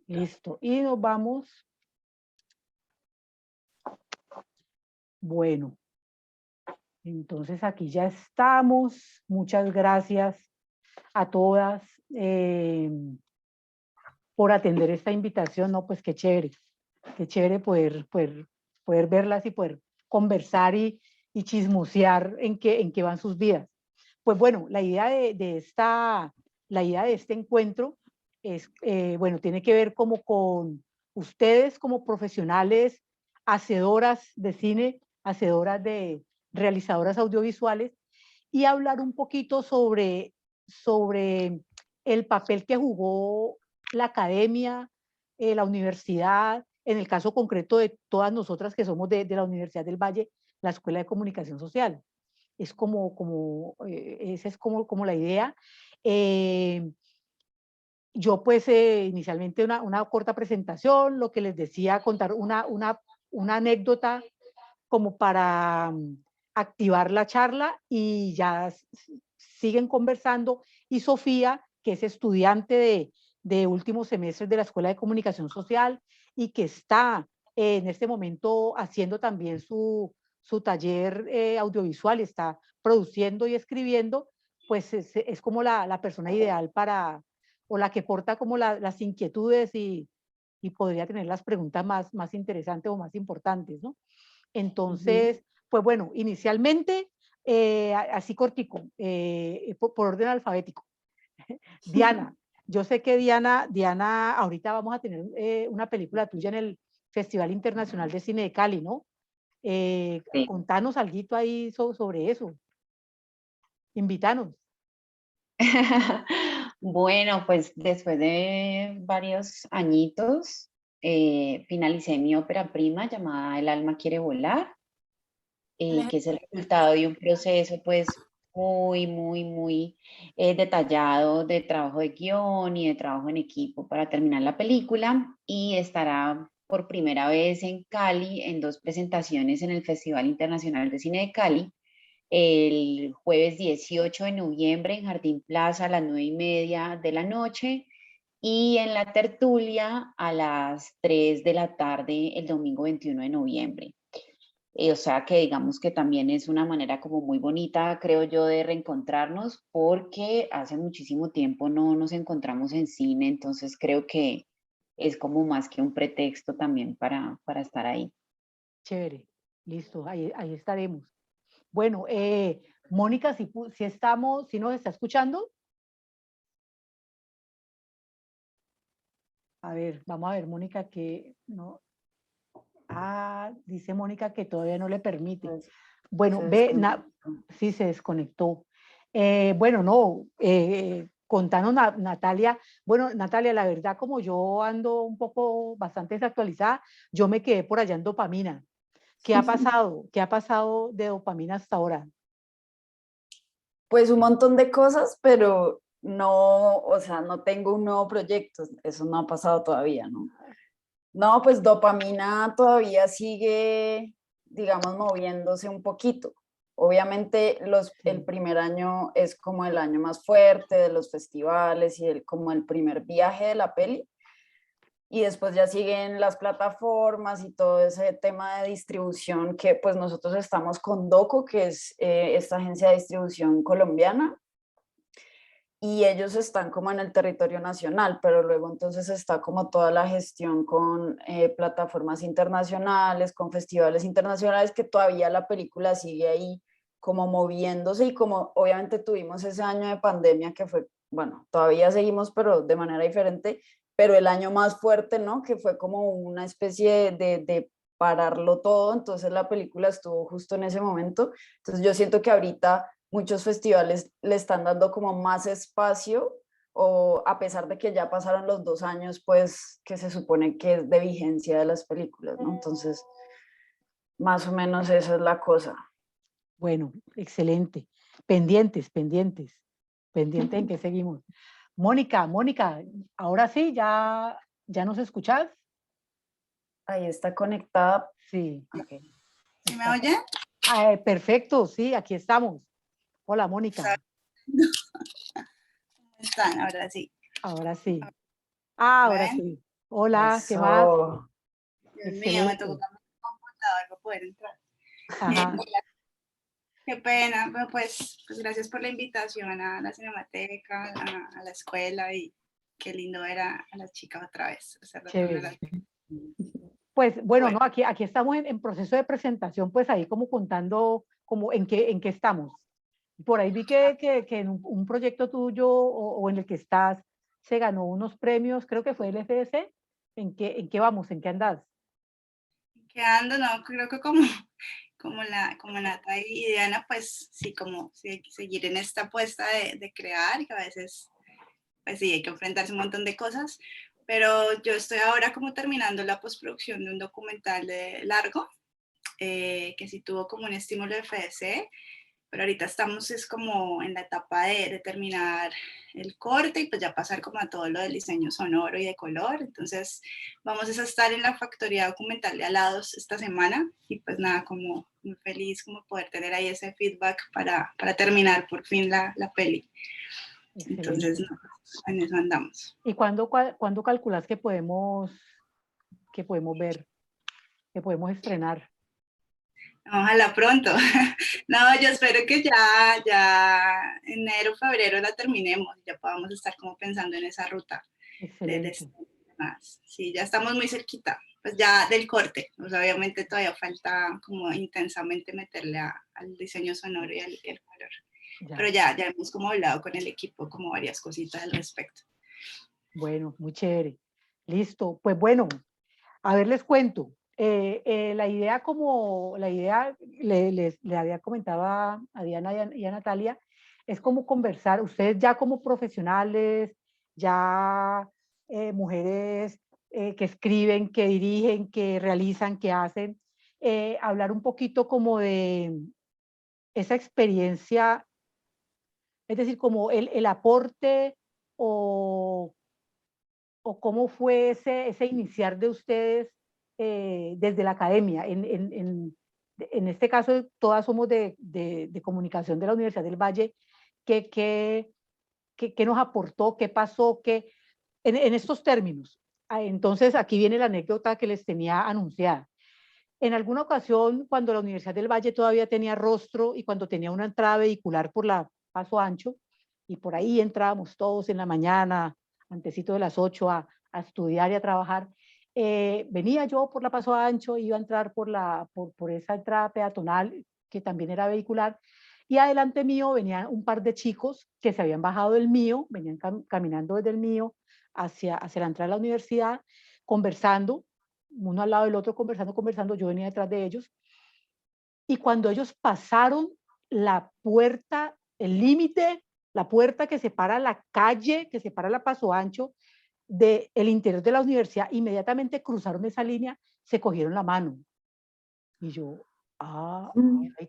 Listo. Y nos vamos. Bueno, entonces aquí ya estamos. Muchas gracias a todas por atender esta invitación. No, pues qué chévere poder verlas y poder conversar y chismosear en qué van sus vidas. Pues bueno, la idea de este encuentro es, bueno, tiene que ver como con ustedes como profesionales, hacedoras de cine, hacedoras de realizadoras audiovisuales, y hablar un poquito sobre el papel que jugó la academia, la universidad, en el caso concreto de todas nosotras que somos de la Universidad del Valle, la Escuela de Comunicación Social. Es esa es como la idea. Eh, yo pues inicialmente una corta presentación, lo que les decía, contar una anécdota como para activar la charla y ya siguen conversando. Y Sofía, que es estudiante de últimos semestres de la Escuela de Comunicación Social y que está en este momento haciendo también su taller audiovisual, está produciendo y escribiendo, pues es como la persona ideal para, o la que porta como las inquietudes y podría tener las preguntas más interesantes o más importantes, ¿no? Entonces, pues bueno, inicialmente, así cortico, por orden alfabético. Diana, yo sé que Diana, ahorita vamos a tener una película tuya en el Festival Internacional de Cine de Cali, ¿no? Sí. Contanos algo ahí sobre eso, invítanos. Bueno, pues después de varios añitos, finalicé mi ópera prima llamada El alma quiere volar, que es el resultado de un proceso pues muy detallado de trabajo de guión y de trabajo en equipo para terminar la película, y estará por primera vez en Cali en dos presentaciones en el Festival Internacional de Cine de Cali, el jueves 18 de noviembre en Jardín Plaza a las 9:30 de la noche, y en la tertulia a las 3 de la tarde el domingo 21 de noviembre. O sea que digamos que también es una manera como muy bonita, creo yo, de reencontrarnos, porque hace muchísimo tiempo no nos encontramos en cine, entonces creo que es como más que un pretexto también para estar ahí. Chévere, listo, ahí estaremos. Bueno, Mónica, si estamos, si nos está escuchando, a ver, vamos a ver, Mónica, que no, dice Mónica que todavía no le permite. Pues, Bueno, se desconectó. sí se desconectó. Bueno, no, contanos, Natalia. Bueno, Natalia, la verdad, como yo ando un poco bastante desactualizada, yo me quedé por allá en dopamina. ¿Qué ha pasado? ¿Qué ha pasado de dopamina hasta ahora? Pues un montón de cosas, pero no, o sea, no tengo un nuevo proyecto, eso no ha pasado todavía, ¿no? No, pues dopamina todavía sigue, digamos, moviéndose un poquito. Obviamente el Sí, primer año es como el año más fuerte de los festivales y como el primer viaje de la peli. Y después ya siguen las plataformas y todo ese tema de distribución que pues nosotros estamos con Doco, que es esta agencia de distribución colombiana, y ellos están como en el territorio nacional, pero luego entonces está como toda la gestión con plataformas internacionales, con festivales internacionales, que todavía la película sigue ahí como moviéndose, y como obviamente tuvimos ese año de pandemia que fue, bueno, todavía seguimos, pero de manera diferente, pero el año más fuerte, ¿no? Que fue como una especie de pararlo todo, entonces la película estuvo justo en ese momento. Entonces yo siento que ahorita muchos festivales le están dando como más espacio, o a pesar de que ya pasaron los 2 años, pues que se supone que es de vigencia de las películas, ¿no? Entonces, más o menos esa es la cosa. bueno, excelente. Pendientes en que seguimos. Mónica, ahora sí, ya nos escuchás. Ahí está conectada. Sí, Ok. ¿Sí me está. oye? Perfecto, sí, aquí estamos. Hola, Mónica. ¿Cómo están? Ahora sí. Ahora sí. ¿Me Ahora ven? sí. Hola, ¿qué más? Eso. Dios mío, me tocó Excelente. cambiar el computador para poder entrar. Ajá, Qué pena, pero pues gracias por la invitación a la Cinemateca, a la escuela y qué lindo ver a las chicas otra vez. Hace rato no chévere. las... Pues bueno, no, Bueno, aquí estamos en proceso de presentación, pues ahí como contando como en qué estamos. Por ahí vi que en un proyecto tuyo o en el que estás se ganó unos premios, creo que fue el FDC. En qué vamos? ¿En qué andas? quedando, no, creo que como Nata y Diana, pues sí, como sí, seguir en esta apuesta de crear, que a veces, pues sí, hay que enfrentarse a un montón de cosas, pero yo estoy ahora como terminando la postproducción de un documental de largo, que sí tuvo como un estímulo de FDC, pero ahorita estamos es como en la etapa de terminar el corte y pues ya pasar como a todo lo del diseño sonoro y de color. Entonces vamos a estar en la factoría documental de Alados esta semana y pues nada, como muy feliz como poder tener ahí ese feedback para terminar por fin la peli. Entonces, Excelente. no, en eso andamos. ¿Y cuándo calculas que podemos ver, que podemos estrenar? Ojalá pronto. No, yo espero que ya enero, febrero la terminemos, ya podamos estar como pensando en esa ruta de Excelente. más. Sí, ya estamos muy cerquita, pues ya del corte. Pues obviamente todavía falta como intensamente meterle al diseño sonoro y al color. Pero Ya. ya hemos como hablado con el equipo como varias cositas al respecto. Bueno, muy chévere. Listo. Pues bueno, a ver, les cuento. La idea le había comentado a Diana y a Natalia, es como conversar, ustedes ya como profesionales, ya mujeres que escriben, que dirigen, que realizan, que hacen, hablar un poquito como de esa experiencia, es decir, como el aporte o cómo fue ese iniciar de ustedes desde la academia. En este caso, todas somos de comunicación de la Universidad del Valle. ¿Qué, qué, qué nos aportó? ¿Qué pasó? En estos términos. Entonces, aquí viene la anécdota que les tenía anunciada. En alguna ocasión, cuando la Universidad del Valle todavía tenía rostro y cuando tenía una entrada vehicular por la Paso Ancho, y por ahí entrábamos todos en la mañana, antesito de las 8 a estudiar y a trabajar, venía yo por la Paso Ancho, iba a entrar por esa entrada peatonal que también era vehicular, y adelante mío venían un par de chicos que se habían bajado del mío, venían caminando desde el mío hacia la entrada de la universidad, conversando, uno al lado del otro, conversando, yo venía detrás de ellos, y cuando ellos pasaron la puerta, el límite, la puerta que separa la calle, que separa la Paso Ancho del interior de la universidad, inmediatamente cruzaron esa línea, se cogieron la mano. Y yo, ahí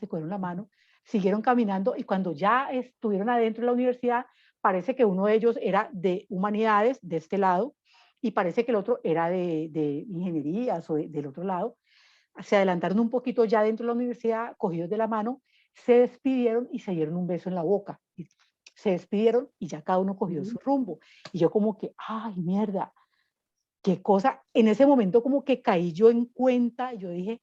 se cogieron la mano, siguieron caminando y cuando ya estuvieron adentro de la universidad, parece que uno de ellos era de humanidades, de este lado, y parece que el otro era de ingenierías o del otro lado. Se adelantaron un poquito ya dentro de la universidad, cogidos de la mano, se despidieron y se dieron un beso en la boca. Y se despidieron y ya cada uno cogió su rumbo. Y yo como que, ay, mierda, qué cosa. En ese momento como que caí yo en cuenta, y yo dije,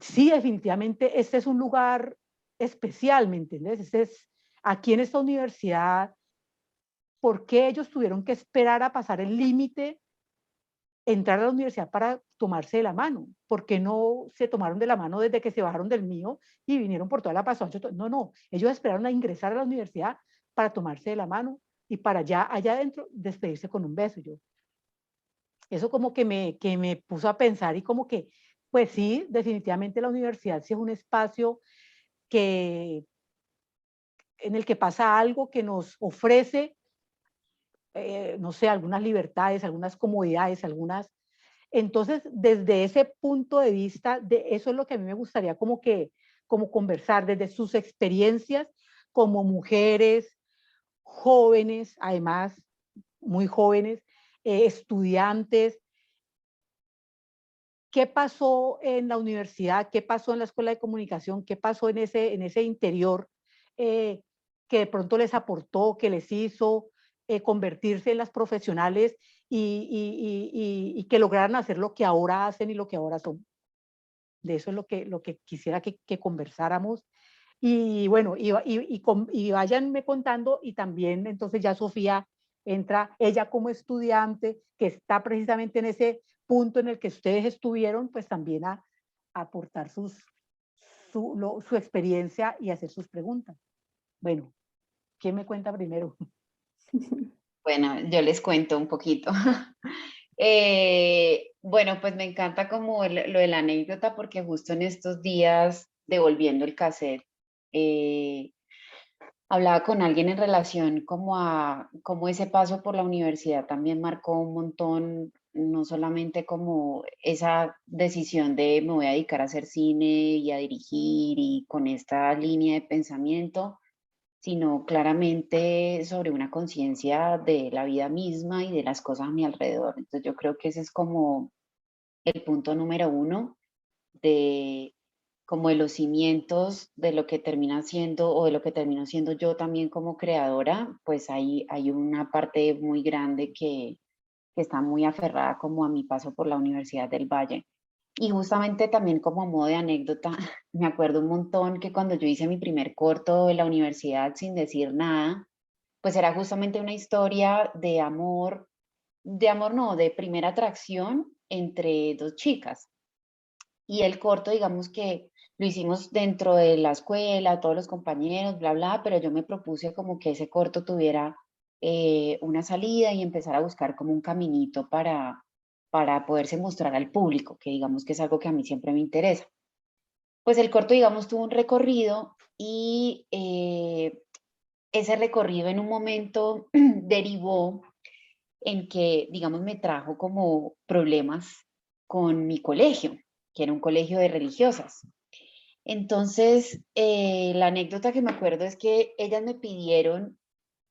sí, definitivamente este es un lugar especial, ¿me entiendes? Este es, aquí en esta universidad, ¿por qué ellos tuvieron que esperar a pasar el límite, entrar a la universidad para tomarse de la mano? ¿Por qué no se tomaron de la mano desde que se bajaron del mío y vinieron por toda la Paso Ancho? No, no, ellos esperaron a ingresar a la universidad para tomarse de la mano y para allá adentro despedirse con un beso. Yo, eso como que me puso a pensar y como que, pues sí, definitivamente la universidad sí es un espacio que, en el que pasa algo que nos ofrece, no sé, algunas libertades, algunas comodidades, algunas... Entonces, desde ese punto de vista, de eso es lo que a mí me gustaría como conversar, desde sus experiencias como mujeres, jóvenes, además, muy jóvenes, estudiantes. ¿Qué pasó en la universidad? ¿Qué pasó en la escuela de comunicación? ¿Qué pasó en ese interior que de pronto les aportó, que les hizo? convertirse en las profesionales y que lograran hacer lo que ahora hacen y lo que ahora son. De eso es lo que quisiera que conversáramos. Y bueno, y váyanme contando, y también entonces ya Sofía entra, ella como estudiante, que está precisamente en ese punto en el que ustedes estuvieron, pues también a aportar su experiencia y hacer sus preguntas. Bueno, ¿quién me cuenta primero? Bueno, yo les cuento un poquito. Bueno, pues me encanta como lo de la anécdota, porque justo en estos días, devolviendo el cassette, hablaba con alguien en relación como a cómo ese paso por la universidad también marcó un montón, no solamente como esa decisión de me voy a dedicar a hacer cine y a dirigir y con esta línea de pensamiento, sino claramente sobre una conciencia de la vida misma y de las cosas a mi alrededor. Entonces yo creo que ese es como el punto número uno de como de los cimientos de lo que termina siendo o de lo que termino siendo yo también como creadora, pues hay una parte muy grande que está muy aferrada como a mi paso por la Universidad del Valle. Y justamente también como modo de anécdota, me acuerdo un montón que cuando yo hice mi primer corto en la universidad sin decir nada, pues era justamente una historia de amor no, de primera atracción entre dos chicas. Y el corto, digamos que lo hicimos dentro de la escuela, todos los compañeros, bla, bla, pero yo me propuse como que ese corto tuviera una salida y empezar a buscar como un caminito para poderse mostrar al público, que digamos que es algo que a mí siempre me interesa. Pues el corto, digamos, tuvo un recorrido y ese recorrido en un momento derivó en que, digamos, me trajo como problemas con mi colegio, que era un colegio de religiosas. Entonces, la anécdota que me acuerdo es que ellas me pidieron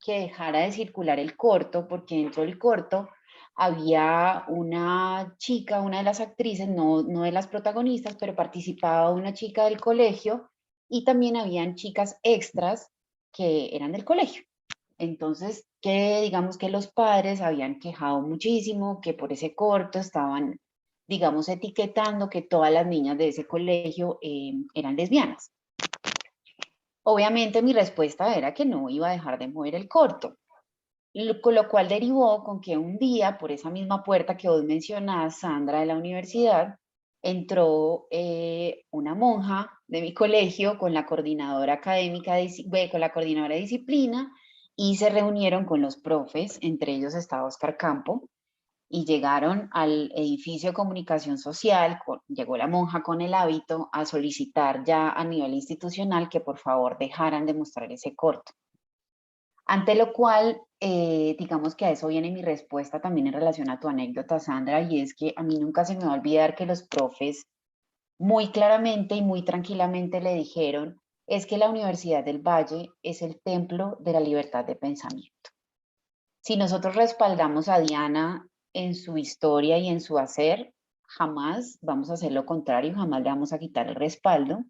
que dejara de circular el corto, porque dentro del corto había una chica, una de las actrices, no de las protagonistas, pero participaba una chica del colegio y también habían chicas extras que eran del colegio. Entonces, que digamos que los padres habían quejado muchísimo, que por ese corto estaban, digamos, etiquetando que todas las niñas de ese colegio eran lesbianas. Obviamente mi respuesta era que no iba a dejar de mover el corto, con lo cual derivó con que un día, por esa misma puerta que vos mencionás, Sandra, de la universidad, entró una monja de mi colegio con la coordinadora académica, con la coordinadora de disciplina, y se reunieron con los profes, entre ellos estaba Oscar Campo, y llegaron al edificio de comunicación social, llegó la monja con el hábito a solicitar ya a nivel institucional que por favor dejaran de mostrar ese corto. Ante lo cual, digamos que a eso viene mi respuesta también en relación a tu anécdota, Sandra, y es que a mí nunca se me va a olvidar que los profes muy claramente y muy tranquilamente le dijeron, es que la Universidad del Valle es el templo de la libertad de pensamiento. Si nosotros respaldamos a Diana en su historia y en su hacer, jamás vamos a hacer lo contrario, jamás le vamos a quitar el respaldo.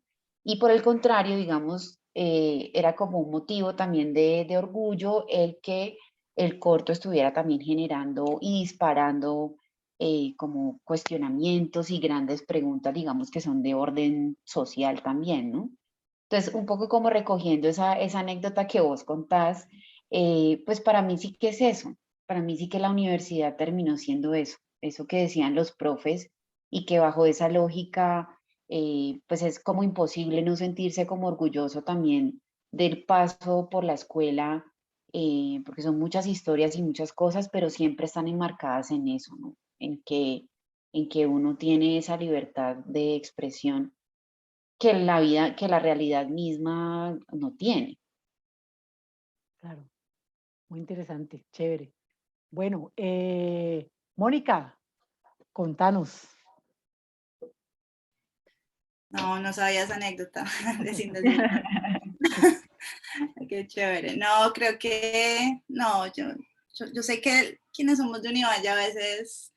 Y por el contrario, digamos, era como un motivo también de orgullo el que el corto estuviera también generando y disparando como cuestionamientos y grandes preguntas, digamos, que son de orden social también, ¿no? Entonces, un poco como recogiendo esa anécdota que vos contás, pues para mí sí que es eso, para mí sí que la universidad terminó siendo eso que decían los profes y que bajo esa lógica, pues es como imposible no sentirse como orgulloso también del paso por la escuela, porque son muchas historias y muchas cosas, pero siempre están enmarcadas en eso, ¿no? En que uno tiene esa libertad de expresión que la vida, que la realidad misma no tiene. Claro, muy interesante, chévere. Bueno, Mónica, contanos. No, no sabía esa anécdota de sin decir. Qué chévere. No, creo que, no, yo sé que quienes somos de Univalle a veces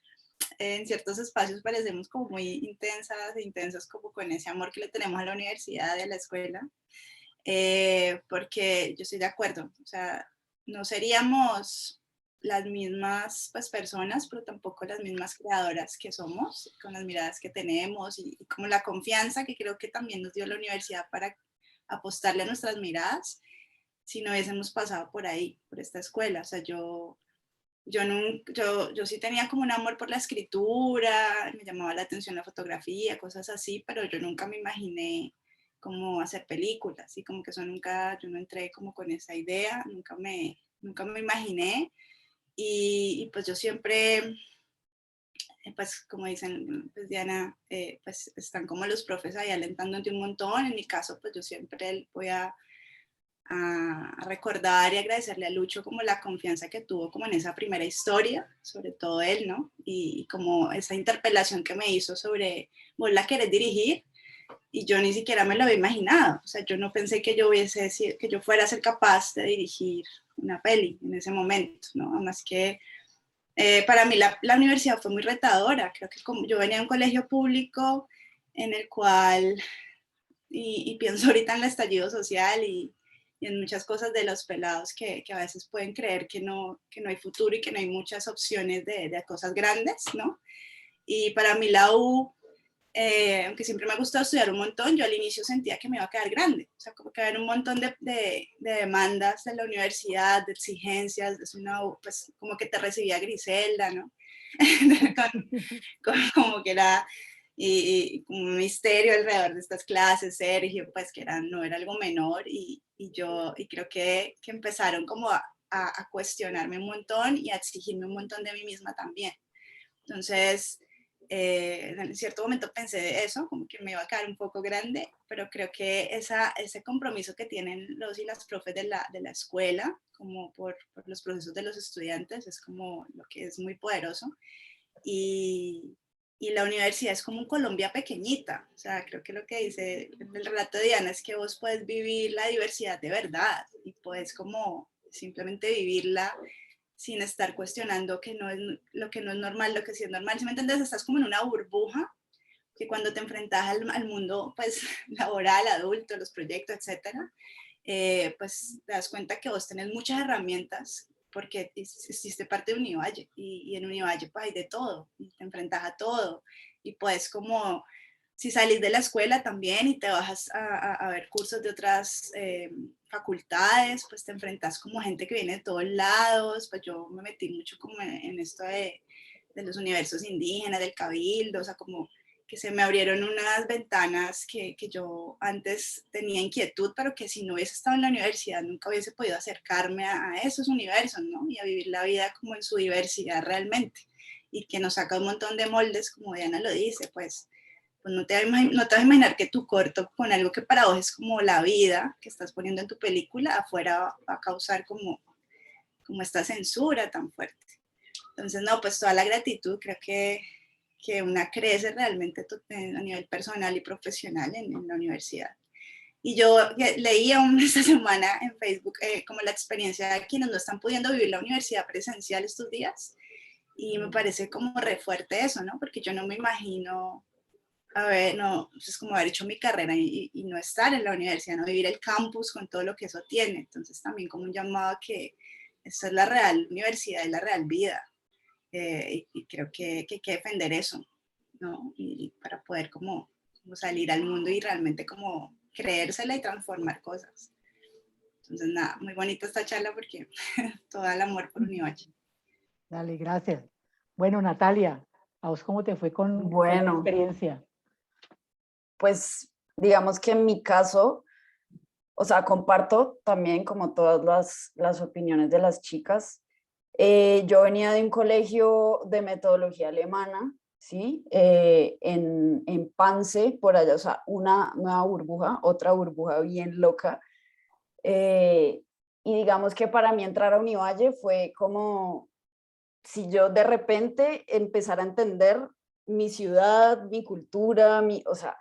en ciertos espacios parecemos como muy intensas e intensos como con ese amor que le tenemos a la universidad y a la escuela, porque yo estoy de acuerdo, o sea, no seríamos las mismas pues, personas, pero tampoco las mismas creadoras que somos, con las miradas que tenemos y como la confianza que creo que también nos dio la universidad para apostarle a nuestras miradas, si no hubiésemos pasado por ahí, por esta escuela. O sea, yo sí tenía como un amor por la escritura, me llamaba la atención la fotografía, cosas así, pero yo nunca me imaginé cómo hacer películas y como que eso nunca, yo no entré como con esa idea, nunca me imaginé y pues yo siempre, pues como dicen, pues Diana, pues están como los profes ahí alentándote un montón, en mi caso pues yo siempre voy a recordar y agradecerle a Lucho como la confianza que tuvo como en esa primera historia, sobre todo él, ¿no? Y como esa interpelación que me hizo sobre, vos la querés dirigir, y yo ni siquiera me lo había imaginado, o sea, yo no pensé que yo fuera a ser capaz de dirigir una peli en ese momento, ¿no? Además que para mí la universidad fue muy retadora, creo que como yo venía de un colegio público en el cual, y pienso ahorita en el estallido social y en muchas cosas de los pelados que a veces pueden creer que no hay futuro y que no hay muchas opciones de cosas grandes, ¿no? Y para mí la U, aunque siempre me ha gustado estudiar un montón, yo al inicio sentía que me iba a quedar grande, o sea, como que había un montón de demandas de la universidad, de exigencias, pues como que te recibía Griselda, ¿no? como que era y un misterio alrededor de estas clases, Sergio, pues que no era algo menor y creo que empezaron como a cuestionarme un montón y a exigirme un montón de mí misma también. Entonces, en cierto momento pensé eso, como que me iba a quedar un poco grande, pero creo que ese compromiso que tienen los y las profes de la escuela, como por los procesos de los estudiantes, es como lo que es muy poderoso. Y la universidad es como un Colombia pequeñita, o sea, creo que lo que dice el relato de Diana es que vos puedes vivir la diversidad de verdad y puedes como simplemente vivirla sin estar cuestionando que no es, lo que no es normal, lo que sí es normal. ¿Sí me entiendes? Estás como en una burbuja que cuando te enfrentas al mundo pues, laboral, adulto, los proyectos, etcétera, pues te das cuenta que vos tenés muchas herramientas porque hiciste parte de Univalle y en Univalle pues hay de todo y te enfrentas a todo y puedes como si salís de la escuela también y te vas a ver cursos de otras facultades, pues te enfrentas como gente que viene de todos lados, pues yo me metí mucho como en esto de los universos indígenas, del cabildo, o sea, como que se me abrieron unas ventanas que yo antes tenía inquietud, pero que si no hubiese estado en la universidad nunca hubiese podido acercarme a esos universos, ¿no? Y a vivir la vida como en su diversidad realmente, y que nos saca un montón de moldes, como Diana lo dice, pues no te vas a imaginar que tu corto con algo que para vos es como la vida que estás poniendo en tu película, afuera va a causar como esta censura tan fuerte. Entonces, no, pues toda la gratitud, creo que una crece realmente a nivel personal y profesional en la universidad. Y yo leía esta semana en Facebook como la experiencia de quienes no están pudiendo vivir la universidad presencial estos días. Y me parece como re fuerte eso, ¿no? Porque yo no me imagino, a ver, no, es como haber hecho mi carrera y no estar en la universidad, no vivir el campus con todo lo que eso tiene. Entonces también como un llamado a que esta es la real universidad y la real vida. Y creo que hay que defender eso, ¿no? Y para poder como salir al mundo y realmente como creérsela y transformar cosas. Entonces, nada, muy bonita esta charla porque todo el amor por Univalle. Dale, gracias. Bueno, Natalia, ¿a vos cómo te fue con la Bueno, experiencia? pues digamos que en mi caso, o sea, comparto también como todas las opiniones de las chicas. Yo venía de un colegio de metodología alemana, ¿sí? En Pance, por allá, o sea, una nueva burbuja, otra burbuja bien loca. Y digamos que para mí entrar a Univalle fue como si yo de repente empezara a entender mi ciudad, mi cultura, o sea,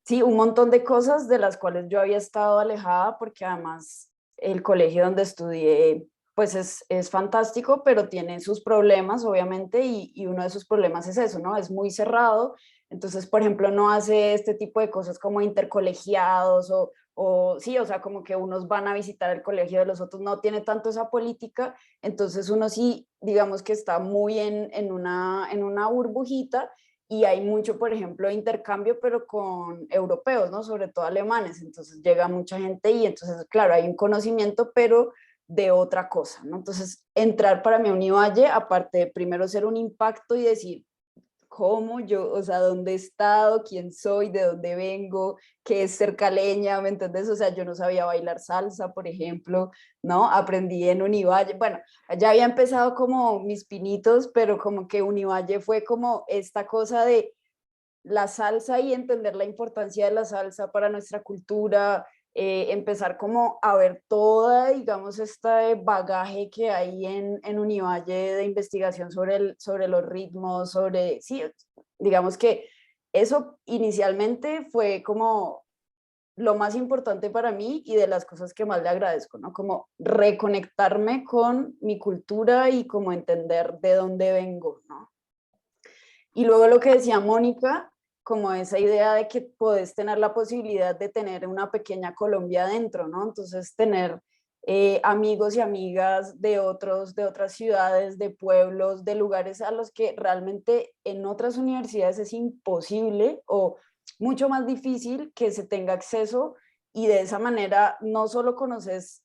sí, un montón de cosas de las cuales yo había estado alejada porque además el colegio donde estudié pues es fantástico, pero tiene sus problemas obviamente y uno de sus problemas es eso, ¿no? Es muy cerrado, entonces por ejemplo no hace este tipo de cosas como intercolegiados o sí, o sea, como que unos van a visitar el colegio de los otros, no tiene tanto esa política, entonces uno sí, digamos que está muy en una burbujita y hay mucho, por ejemplo, intercambio, pero con europeos, ¿no? Sobre todo alemanes, entonces llega mucha gente y entonces, claro, hay un conocimiento, pero de otra cosa, ¿no? Entonces, entrar para mí a Univalle, aparte de primero ser un impacto y decir, cómo yo, o sea, dónde he estado, quién soy, de dónde vengo, qué es ser caleña, ¿me entiendes? O sea, yo no sabía bailar salsa, por ejemplo, ¿no? Aprendí en Univalle, bueno, ya había empezado como mis pinitos, pero como que Univalle fue como esta cosa de la salsa y entender la importancia de la salsa para nuestra cultura, empezar como a ver toda, digamos, este bagaje que hay en Univalle de investigación sobre los ritmos, sobre, sí, digamos que eso inicialmente fue como lo más importante para mí y de las cosas que más le agradezco, ¿no? Como reconectarme con mi cultura y como entender de dónde vengo, ¿no? Y luego lo que decía Mónica, como esa idea de que puedes tener la posibilidad de tener una pequeña Colombia adentro, ¿no? Entonces tener amigos y amigas de otras ciudades, de pueblos, de lugares a los que realmente en otras universidades es imposible o mucho más difícil que se tenga acceso y de esa manera no solo conoces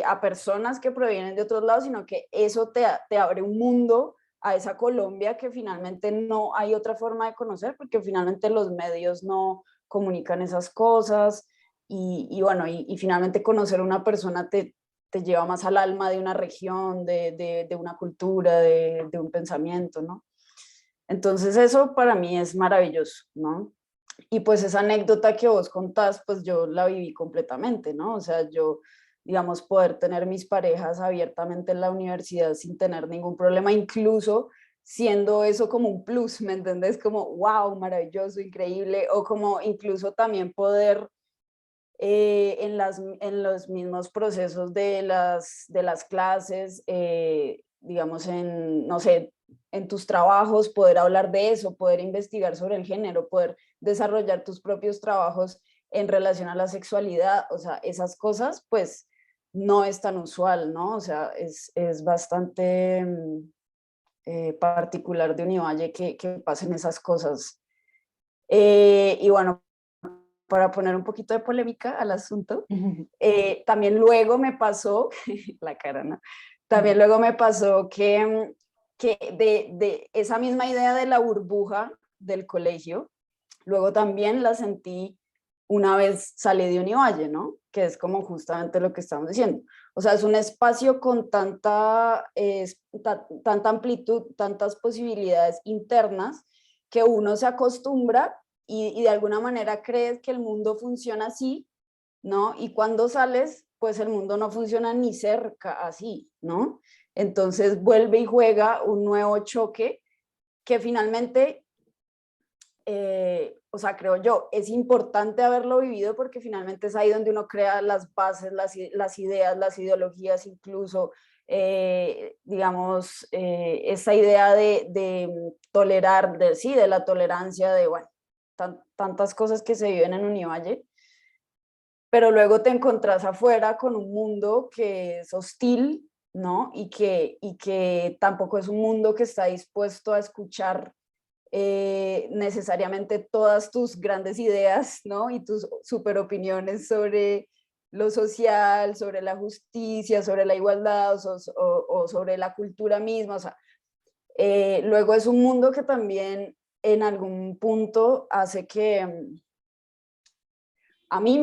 a personas que provienen de otros lados, sino que eso te abre un mundo a esa Colombia que finalmente no hay otra forma de conocer, porque finalmente los medios no comunican esas cosas y bueno, y finalmente conocer a una persona te lleva más al alma de una región, de una cultura, de un pensamiento, ¿no? Entonces eso para mí es maravilloso, ¿no? Y pues esa anécdota que vos contás, pues yo la viví completamente, ¿no? O sea, yo, digamos, poder tener mis parejas abiertamente en la universidad sin tener ningún problema, incluso siendo eso como un plus, ¿me entendés? Como, wow, maravilloso, increíble, o como incluso también poder en los mismos procesos de las clases, digamos, en, no sé, en tus trabajos, poder hablar de eso, poder investigar sobre el género, poder desarrollar tus propios trabajos en relación a la sexualidad, o sea, esas cosas, pues no es tan usual, ¿no? O sea, es bastante particular de Univalle que pasen esas cosas. Y bueno, para poner un poquito de polémica al asunto, también luego me pasó, la cara, ¿no? También luego me pasó que de esa misma idea de la burbuja del colegio, luego también la sentí una vez salí de Univalle, ¿no? Que es como justamente lo que estamos diciendo. O sea, es un espacio con tanta amplitud, tantas posibilidades internas, que uno se acostumbra y de alguna manera crees que el mundo funciona así, ¿no? Y cuando sales, pues el mundo no funciona ni cerca así, ¿no? Entonces vuelve y juega un nuevo choque que finalmente, o sea, creo yo, es importante haberlo vivido porque finalmente es ahí donde uno crea las bases, las ideas, las ideologías, incluso, digamos, esa idea de tolerar, sí, de la tolerancia, de, bueno, tantas cosas que se viven en Univalle, pero luego te encontrás afuera con un mundo que es hostil, ¿no? Y que tampoco es un mundo que está dispuesto a escuchar necesariamente todas tus grandes ideas, ¿no? Y tus super opiniones sobre lo social, sobre la justicia, sobre la igualdad o sobre la cultura misma. O sea, luego es un mundo que también en algún punto hace que a mí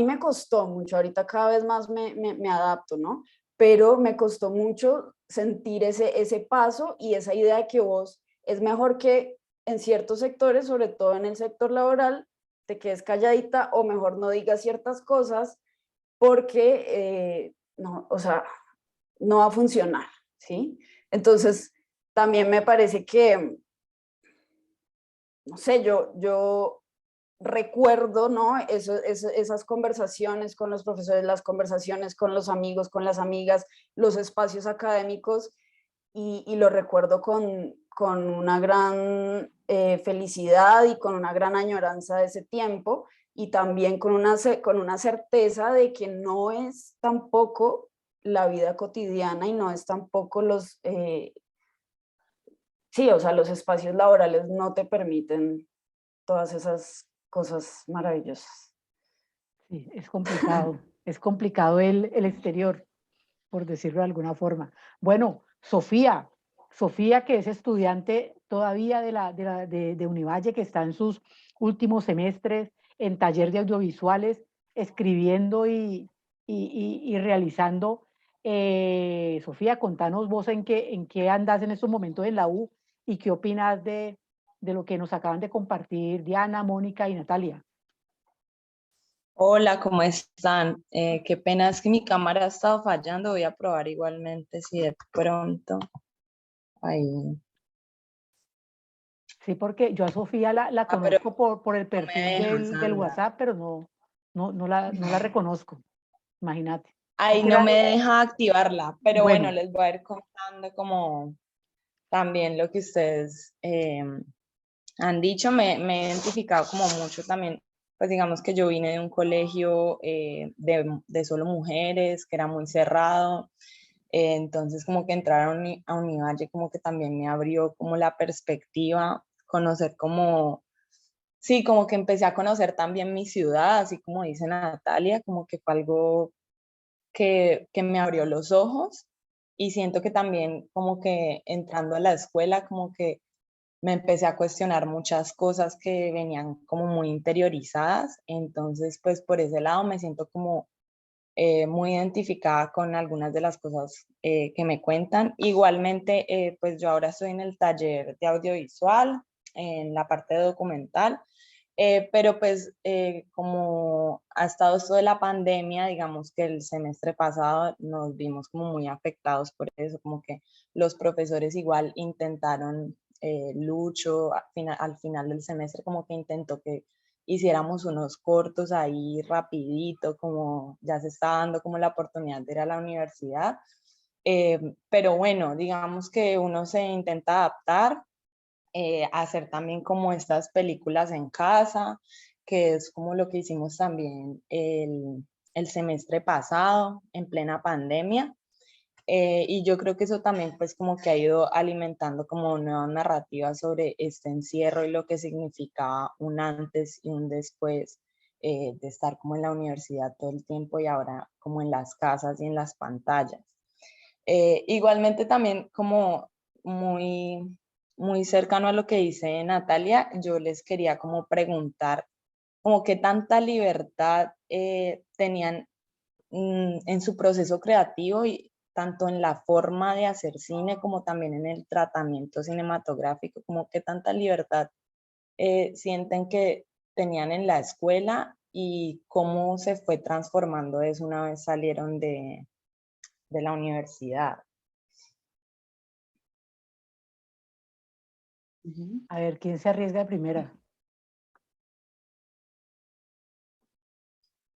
me costó mucho, ahorita cada vez más me adapto, ¿no? Pero me costó mucho sentir ese paso y esa idea de que vos es mejor que en ciertos sectores, sobre todo en el sector laboral, te quedes calladita o mejor no digas ciertas cosas porque, no, o sea, no va a funcionar, ¿sí? Entonces, también me parece que, no sé, yo recuerdo, ¿no? Esas conversaciones con los profesores, las conversaciones con los amigos, con las amigas, los espacios académicos, y lo recuerdo con una gran felicidad y con una gran añoranza de ese tiempo, y también con una certeza de que no es tampoco la vida cotidiana y no es tampoco sí, o sea, los espacios laborales no te permiten todas esas cosas maravillosas. Sí, es complicado el exterior, por decirlo de alguna forma. Bueno, Sofía que es estudiante todavía de Univalle, que está en sus últimos semestres en taller de audiovisuales, escribiendo y realizando. Sofía, contanos vos en qué andas en estos momentos en la U y qué opinas de lo que nos acaban de compartir Diana, Mónica y Natalia. Hola, ¿cómo están? Qué pena es que mi cámara ha estado fallando. Voy a probar igualmente si de pronto. Ahí. Sí, porque yo a Sofía la Pero conozco por el no me perfil deja, del Sandra. WhatsApp, pero no la reconozco, imagínate. Ahí no me deja activarla, pero bueno, Bueno, les voy a ir contando como también lo que ustedes han dicho. Me he identificado como mucho también, pues digamos que yo vine de un colegio de solo mujeres, que era muy cerrado. Entonces como que entrar a Univalle como que también me abrió como la perspectiva, conocer como, sí, como que empecé a conocer también mi ciudad, así como dice Natalia, como que fue algo que me abrió los ojos, y siento que también como que entrando a la escuela como que me empecé a cuestionar muchas cosas que venían como muy interiorizadas. Entonces pues por ese lado me siento como muy identificada con algunas de las cosas que me cuentan. Igualmente, pues yo ahora estoy en el taller de audiovisual, en la parte de documental, pero pues como ha estado esto de la pandemia, digamos que el semestre pasado nos vimos como muy afectados por eso, como que los profesores igual intentaron, Lucho al final del semestre como que intentó que hiciéramos unos cortos ahí rapidito, como ya se está dando como la oportunidad de ir a la universidad. Pero bueno, digamos que uno se intenta adaptar, hacer también como estas películas en casa, que es como lo que hicimos también el semestre pasado, en plena pandemia. Y yo creo que eso también pues como que ha ido alimentando como nuevas narrativas sobre este encierro y lo que significaba un antes y un después, de estar como en la universidad todo el tiempo y ahora como en las casas y en las pantallas. Igualmente también como muy cercano a lo que dice Natalia, yo les quería como preguntar como qué tanta libertad tenían en su proceso creativo, y tanto en la forma de hacer cine como también en el tratamiento cinematográfico, como qué tanta libertad sienten que tenían en la escuela y cómo se fue transformando eso una vez salieron de la universidad. a ver, ¿quién se arriesga de primera?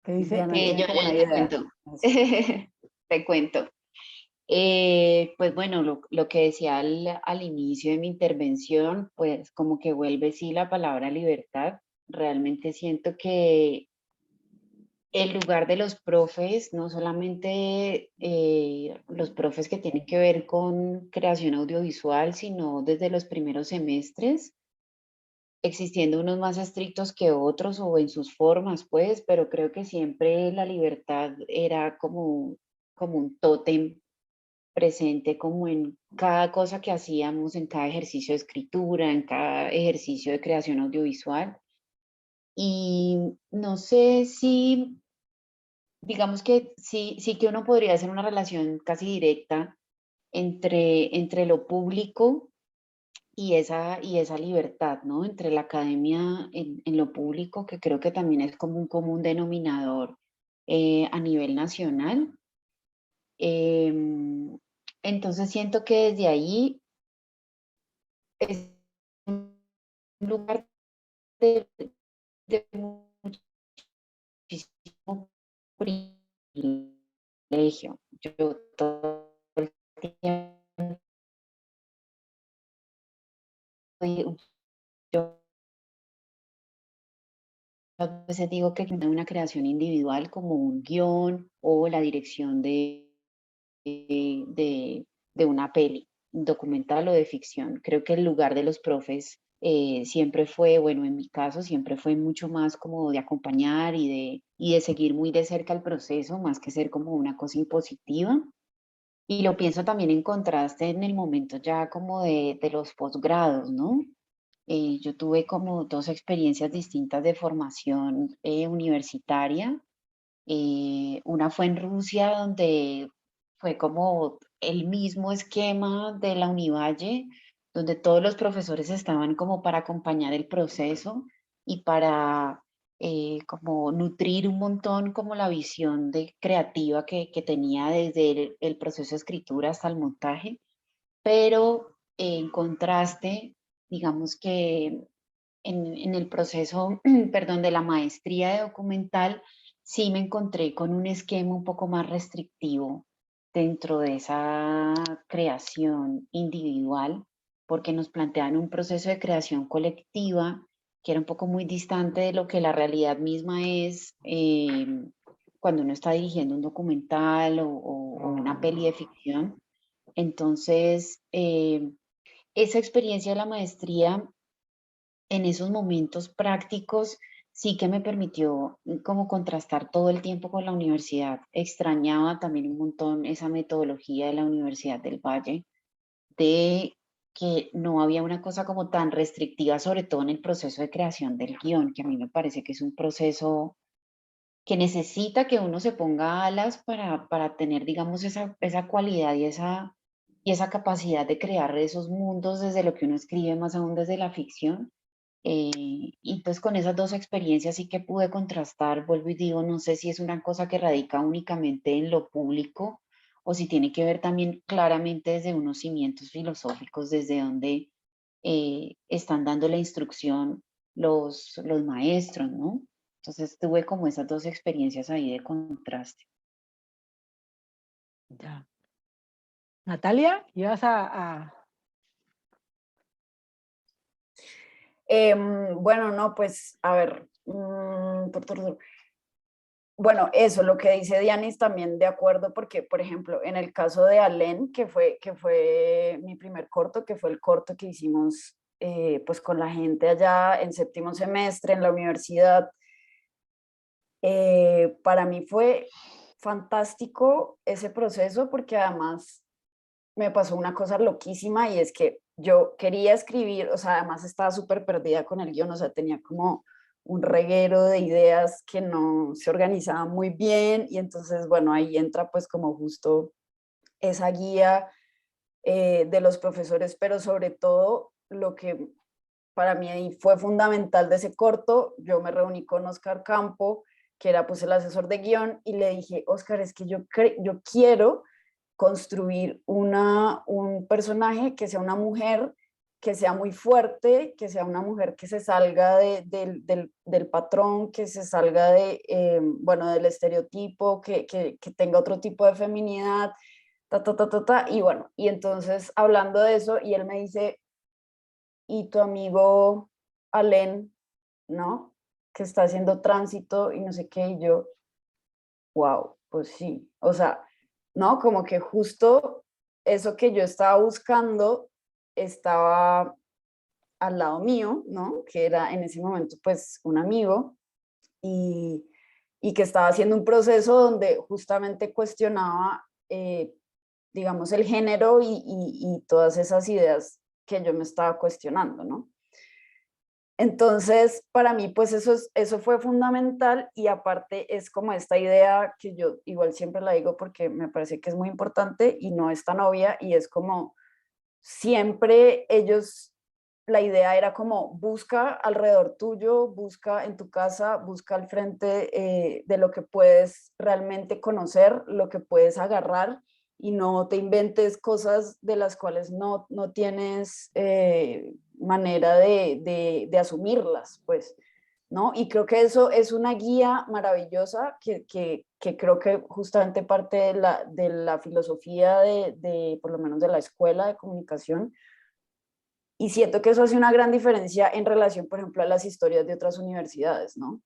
¿Qué dice? Diana ¿Qué- tiene Yo como una les idea. cuento, te cuento. Pues bueno, lo que decía al inicio de mi intervención, pues como que vuelve sí la palabra libertad. Realmente siento que el lugar de los profes, no solamente los profes que tienen que ver con creación audiovisual, sino desde los primeros semestres, existiendo unos más estrictos que otros o en sus formas, pues, pero creo que siempre la libertad era como un tótem presente como en cada cosa que hacíamos, en cada ejercicio de escritura, en cada ejercicio de creación audiovisual. Y no sé si, digamos que sí que uno podría hacer una relación casi directa entre lo público y esa libertad, ¿no? Entre la academia en lo público, que creo que también es como un común denominador a nivel nacional. Em, entonces siento que desde ahí es un lugar de muchísimo privilegio. Yo todo el tiempo yo veces digo que una creación individual como un guión o la dirección de una peli, documental o de ficción. Creo que el lugar de los profes siempre fue, bueno, en mi caso siempre fue mucho más como de acompañar y de seguir muy de cerca el proceso, más que ser como una cosa impositiva. Y lo pienso también en contraste en el momento ya como de los posgrados, ¿no? Yo tuve como dos experiencias distintas de formación universitaria. Una fue en Rusia, donde fue como el mismo esquema de la Univalle, donde todos los profesores estaban como para acompañar el proceso y para como nutrir un montón como la visión creativa que tenía desde el proceso de escritura hasta el montaje, pero en contraste, digamos que en el proceso, perdón, de la maestría de documental, sí me encontré con un esquema un poco más restrictivo dentro de esa creación individual, porque nos plantean un proceso de creación colectiva que era un poco muy distante de lo que la realidad misma es cuando uno está dirigiendo un documental o una peli de ficción. Entonces, esa experiencia de la maestría en esos momentos prácticos sí que me permitió como contrastar todo el tiempo con la universidad. Extrañaba también un montón esa metodología de la Universidad del Valle, de que no había una cosa como tan restrictiva, sobre todo en el proceso de creación del guión, que a mí me parece que es un proceso que necesita que uno se ponga alas para tener, digamos, esa cualidad y esa capacidad de crear esos mundos desde lo que uno escribe, más aún desde la ficción. Y pues con esas dos experiencias sí que pude contrastar, vuelvo y digo, no sé si es una cosa que radica únicamente en lo público o si tiene que ver también claramente desde unos cimientos filosóficos, desde donde están dando la instrucción los maestros, ¿no? Entonces tuve como esas dos experiencias ahí de contraste. Ya. Natalia, ibas a... Bueno, no, pues a ver, bueno, eso, lo que dice Dianis también de acuerdo, porque, por ejemplo, en el caso de Alén, que fue mi primer corto, que fue el corto que hicimos pues con la gente allá en séptimo semestre en la universidad, para mí fue fantástico ese proceso porque además me pasó una cosa loquísima y es que yo quería escribir, o sea, además estaba súper perdida con el guión, o sea, tenía como un reguero de ideas que no se organizaban muy bien y entonces, bueno, ahí entra pues como justo esa guía de los profesores, pero sobre todo lo que para mí ahí fue fundamental de ese corto, yo me reuní con Oscar Campo, que era pues el asesor de guión, y le dije, Oscar, es que yo quiero construir un personaje que sea una mujer, que sea muy fuerte, que sea una mujer que se salga del patrón, que se salga bueno, del estereotipo, que tenga otro tipo de feminidad, y bueno, y entonces hablando de eso, y él me dice, y tu amigo Alén, ¿no? Que está haciendo tránsito y no sé qué, y yo, wow, pues sí, o sea, ¿no? Como que justo eso que yo estaba buscando estaba al lado mío, ¿no? Que era en ese momento pues un amigo y, y que estaba haciendo un proceso donde justamente cuestionaba, digamos, el género y todas esas ideas que yo me estaba cuestionando, ¿no? Entonces, para mí, pues eso fue fundamental y aparte es como esta idea que yo igual siempre la digo porque me parece que es muy importante y no es tan obvia y es como siempre ellos, la idea era como busca alrededor tuyo, busca en tu casa, busca al frente de lo que puedes realmente conocer, lo que puedes agarrar y no te inventes cosas de las cuales no tienes manera de asumirlas, pues, ¿no? Y creo que eso es una guía maravillosa que creo que justamente parte de la filosofía por lo menos de la escuela de comunicación, y siento que eso hace una gran diferencia en relación, por ejemplo, a las historias de otras universidades, ¿no?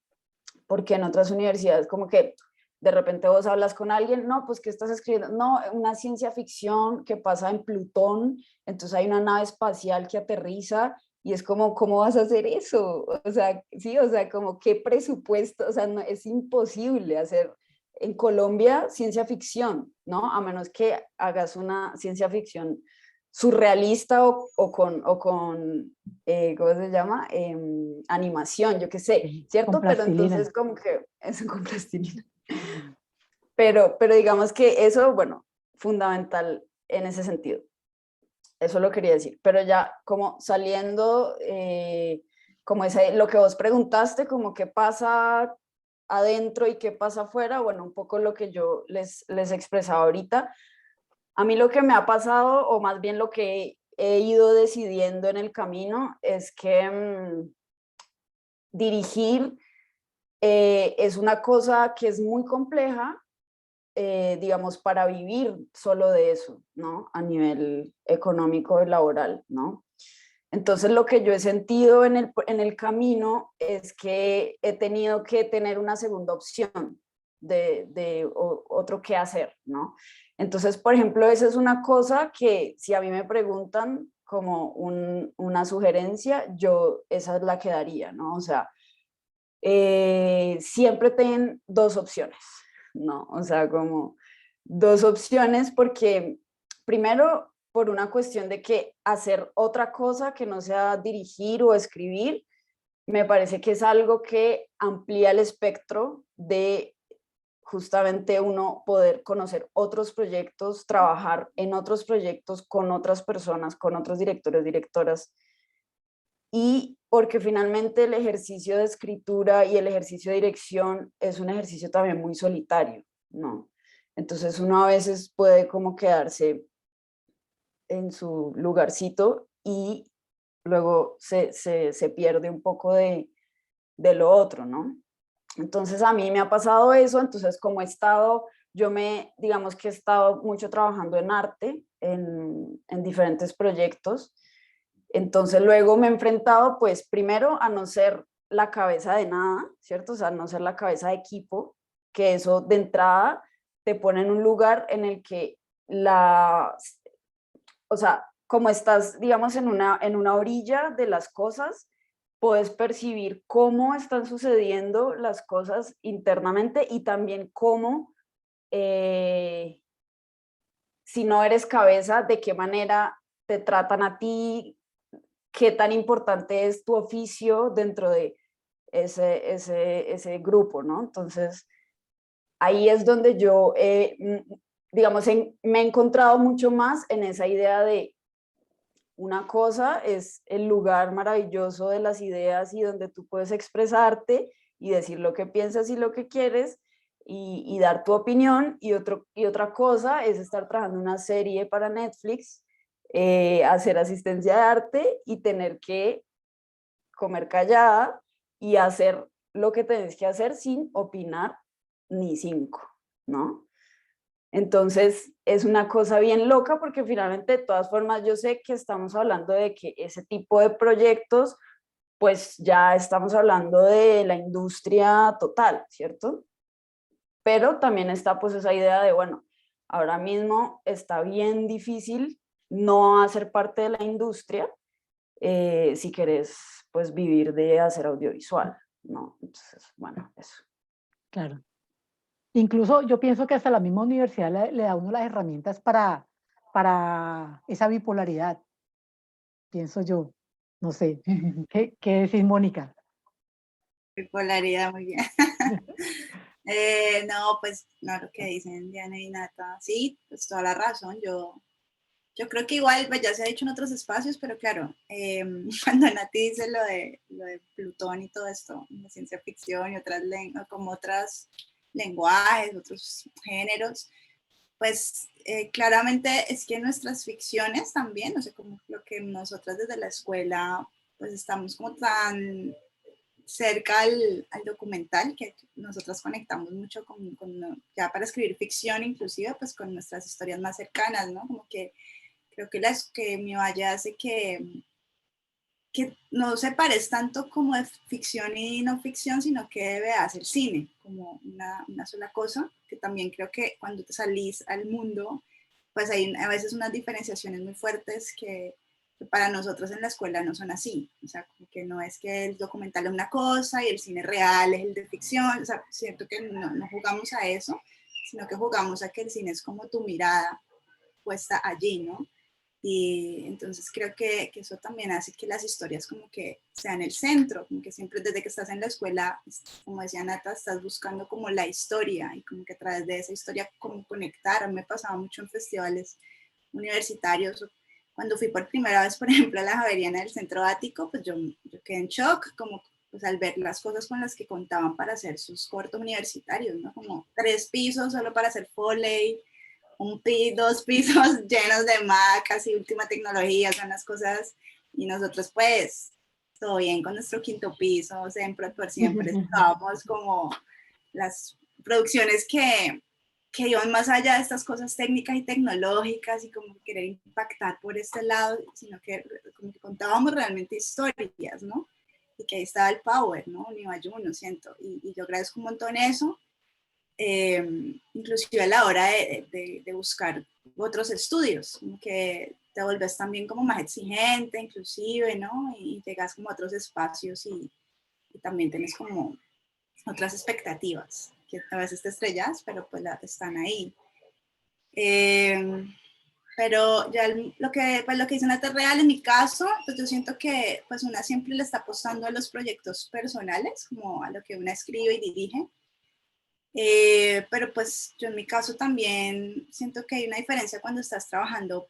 porque en otras universidades como que de repente vos hablas con alguien, no, pues ¿qué estás escribiendo? No, una ciencia ficción que pasa en Plutón, entonces hay una nave espacial que aterriza y es como, ¿cómo vas a hacer eso? O sea, sí, o sea, como qué presupuesto, o sea, no, es imposible hacer en Colombia ciencia ficción, ¿no? A menos que hagas una ciencia ficción surrealista o con ¿cómo se llama? Animación, yo qué sé, con ¿cierto? Pero plastilina. entonces como que es con plastilina. Pero digamos que eso, bueno, fundamental en ese sentido. Eso lo quería decir. Pero ya como saliendo, como lo que vos preguntaste, como qué pasa adentro y qué pasa afuera, bueno, un poco lo que yo les expresaba ahorita. A mí lo que me ha pasado, o más bien lo que he ido decidiendo en el camino, es que dirigir es una cosa que es muy compleja, digamos, para vivir solo de eso, ¿no? A nivel económico y laboral, ¿no? Entonces lo que yo he sentido en el camino es que he tenido que tener una segunda opción de otro qué hacer, ¿no? Entonces, por ejemplo, esa es una cosa que si a mí me preguntan como una sugerencia, yo esa es la que daría, ¿no? O sea, siempre ten dos opciones, ¿no? O sea, como dos opciones porque primero por una cuestión de que hacer otra cosa que no sea dirigir o escribir, me parece que es algo que amplía el espectro de justamente uno poder conocer otros proyectos, trabajar en otros proyectos con otras personas, con otros directores, directoras, y porque finalmente el ejercicio de escritura y el ejercicio de dirección es un ejercicio también muy solitario, ¿no? Entonces uno a veces puede como quedarse en su lugarcito y luego se pierde un poco de lo otro, ¿no? Entonces a mí me ha pasado eso, entonces como he estado, digamos que he estado mucho trabajando en arte, en diferentes proyectos, entonces luego me he enfrentado, pues primero a no ser la cabeza de nada, ¿cierto? O sea, no ser la cabeza de equipo, que eso de entrada te pone en un lugar en el que o sea, como estás, digamos, en una orilla de las cosas, puedes percibir cómo están sucediendo las cosas internamente y también cómo, si no eres cabeza, de qué manera te tratan a ti, qué tan importante es tu oficio dentro de ese grupo, ¿no? Entonces, ahí es donde yo, digamos, me he encontrado mucho más en esa idea de una cosa es el lugar maravilloso de las ideas y donde tú puedes expresarte y decir lo que piensas y lo que quieres y dar tu opinión. Y otra cosa es estar trabajando una serie para Netflix, hacer asistencia de arte y tener que comer callada y hacer lo que tenés que hacer sin opinar ni cinco, ¿no? Entonces es una cosa bien loca porque finalmente de todas formas yo sé que estamos hablando de que ese tipo de proyectos pues ya estamos hablando de la industria total, ¿cierto? Pero también está pues esa idea de, bueno, ahora mismo está bien difícil no hacer parte de la industria si querés pues vivir de hacer audiovisual, ¿no? Entonces, bueno, eso. Claro. Incluso yo pienso que hasta la misma universidad le da a uno las herramientas para esa bipolaridad, pienso yo. No sé. ¿Qué decís, Mónica? Bipolaridad, muy bien. No, pues no, lo que dicen Diana y Nata, sí, pues toda la razón. Yo creo que igual, pues ya se ha dicho en otros espacios, pero claro, cuando Nati dice lo de Plutón y todo esto, la ciencia ficción y otras lenguas, como otros lenguajes, otros géneros, pues claramente es que nuestras ficciones también, no sé, como lo que nosotras desde la escuela, pues estamos como tan cerca al documental que nosotras conectamos mucho ya para escribir ficción inclusive, pues con nuestras historias más cercanas, ¿no? Como que creo que mi valla hace que no separes tanto como de ficción y no ficción, sino que veas el cine como una sola cosa, que también creo que cuando te salís al mundo, pues hay a veces unas diferenciaciones muy fuertes que para nosotros en la escuela no son así. O sea, como que no es que el documental es una cosa y el cine real es el de ficción. O sea, siento que no jugamos a eso, sino que jugamos a que el cine es como tu mirada puesta allí, ¿no? Y entonces creo que eso también hace que las historias como que sean el centro, como que siempre desde que estás en la escuela, como decía Nata, estás buscando como la historia y como que a través de esa historia como conectar. A mí me pasaba mucho en festivales universitarios. Cuando fui por primera vez, por ejemplo, a la Javeriana del Centro Ático, pues yo quedé en shock, como pues al ver las cosas con las que contaban para hacer sus cortos universitarios, ¿no? Como 3 pisos solo para hacer Foley, 2 pisos llenos de Mac, así última tecnología, son las cosas, y nosotros pues todo bien con nuestro 5º piso, siempre por siempre estábamos como las producciones que iban más allá de estas cosas técnicas y tecnológicas y como querer impactar por este lado, sino que como que contábamos realmente historias, ¿no? Y que ahí estaba el power, ¿no? Ni Bayuno, siento, y yo agradezco un montón eso. Inclusive a la hora de buscar otros estudios, como que te volvés también como más exigente, inclusive, ¿no? Y llegas como a otros espacios y también tienes como otras expectativas, que a veces te estrellas, pero pues están ahí. Pero ya lo que dice Nata Real, en mi caso, pues yo siento que pues una siempre le está apostando a los proyectos personales, como a lo que una escribe y dirige. Pero pues yo en mi caso también siento que hay una diferencia cuando estás trabajando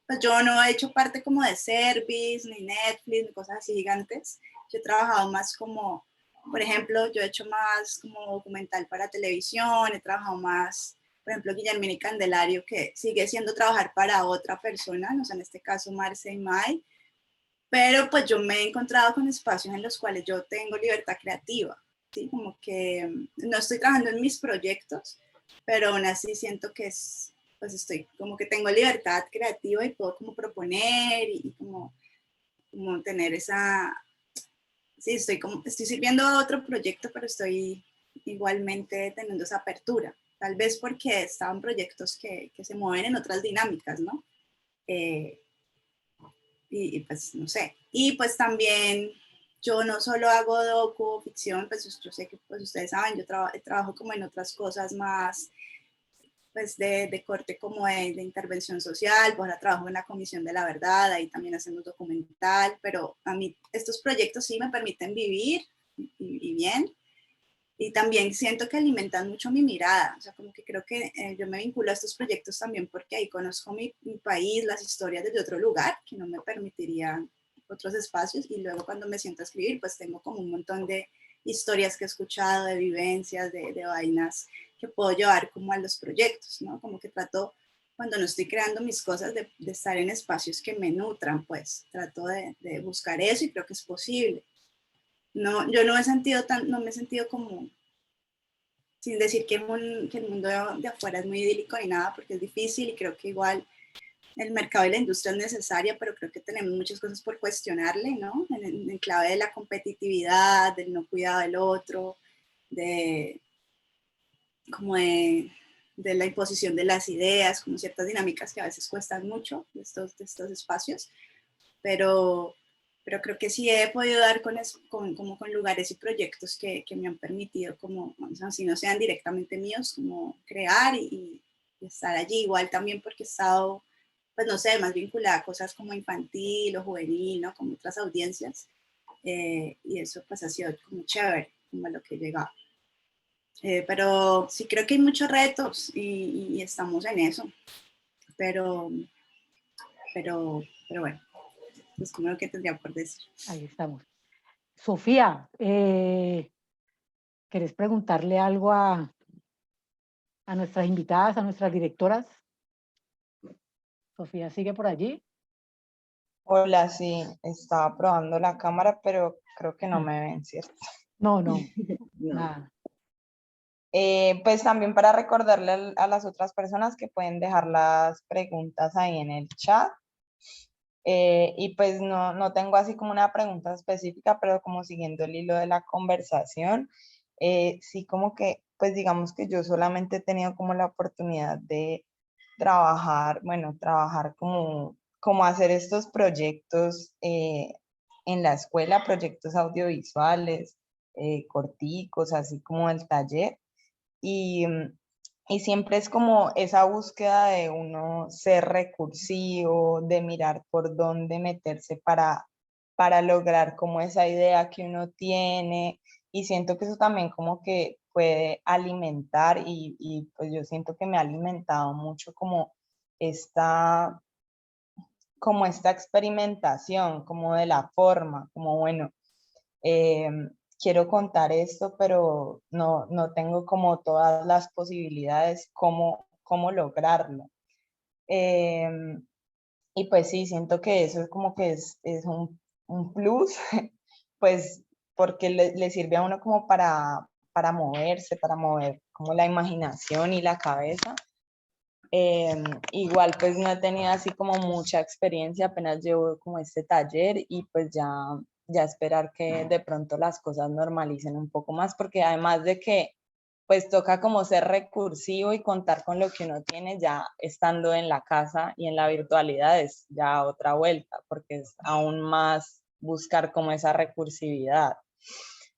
pues yo no he hecho parte como de Service, ni Netflix, ni cosas así gigantes. Yo he trabajado más como, por ejemplo, yo he hecho más como documental para televisión, he trabajado más, por ejemplo, Guillermina y Candelario, que sigue siendo trabajar para otra persona, no sé, en este caso Marce y Mai, pero pues yo me he encontrado con espacios en los cuales yo tengo libertad creativa, ¿sí? Como que no estoy trabajando en mis proyectos, pero aún así siento que pues estoy como que tengo libertad creativa y puedo como proponer y como tener sí, estoy sirviendo a otro proyecto, pero estoy igualmente teniendo esa apertura, tal vez porque estaban proyectos que se mueven en otras dinámicas, ¿no? Y pues no sé. Y pues también yo no solo hago docu, ficción, pues yo sé que pues ustedes saben, yo trabajo como en otras cosas más pues de corte como de intervención social, pues ahora trabajo en la Comisión de la Verdad, ahí también hacemos documental, pero a mí estos proyectos sí me permiten vivir y bien, y también siento que alimentan mucho mi mirada, o sea, como que creo que yo me vinculo a estos proyectos también porque ahí conozco mi país, las historias desde otro lugar, que no me permitirían otros espacios, y luego cuando me siento a escribir, pues tengo como un montón de historias que he escuchado, de vivencias, de vainas que puedo llevar como a los proyectos, ¿no? Como que trato, cuando no estoy creando mis cosas, de estar en espacios que me nutran, pues trato de buscar eso y creo que es posible. No, yo no me he sentido como, sin decir que el mundo de afuera es muy idílico ni nada, porque es difícil y creo que igual el mercado y la industria es necesaria, pero creo que tenemos muchas cosas por cuestionarle, ¿no? En clave de la competitividad, del no cuidado del otro, de como de la imposición de las ideas, como ciertas dinámicas que a veces cuestan mucho de estos espacios, pero creo que sí he podido dar como con lugares y proyectos que me han permitido, como, si no sean directamente míos, como crear y estar allí. Igual también porque he estado, pues no sé, más vinculada a cosas como infantil o juvenil, ¿no? Como otras audiencias. Y eso pues ha sido como chévere, como a lo que he llegado. Pero sí creo que hay muchos retos y estamos en eso. Pero bueno, es como lo que tendría por decir. Ahí estamos. Sofía, ¿querés preguntarle algo a nuestras invitadas, a nuestras directoras? Sofía, ¿sigue por allí? Hola, sí, estaba probando la cámara, pero creo que no me ven, ¿cierto? No, No. nada. Pues también para recordarle a las otras personas que pueden dejar las preguntas ahí en el chat. Y pues no tengo así como una pregunta específica, pero como siguiendo el hilo de la conversación, sí como que, pues digamos que yo solamente he tenido como la oportunidad de trabajar, bueno, trabajar como hacer estos proyectos en la escuela, proyectos audiovisuales, corticos, así como el taller. Y, y siempre es como esa búsqueda de uno ser recursivo, de mirar por dónde meterse para lograr como esa idea que uno tiene. Y siento que eso también como que puede alimentar y pues yo siento que me ha alimentado mucho esta, como esta experimentación, como de la forma, como bueno, eh, quiero contar esto, pero no tengo como todas las posibilidades, cómo lograrlo. Eh, y pues sí, siento que eso es como que es un plus, pues porque le sirve a uno como para moverse, para mover como la imaginación y la cabeza. Igual pues no he tenido así como mucha experiencia, apenas llevo como este taller y pues ya esperar que de pronto las cosas normalicen un poco más, porque además de que pues toca como ser recursivo y contar con lo que uno tiene ya estando en la casa y en la virtualidad es ya otra vuelta, porque es aún más buscar como esa recursividad.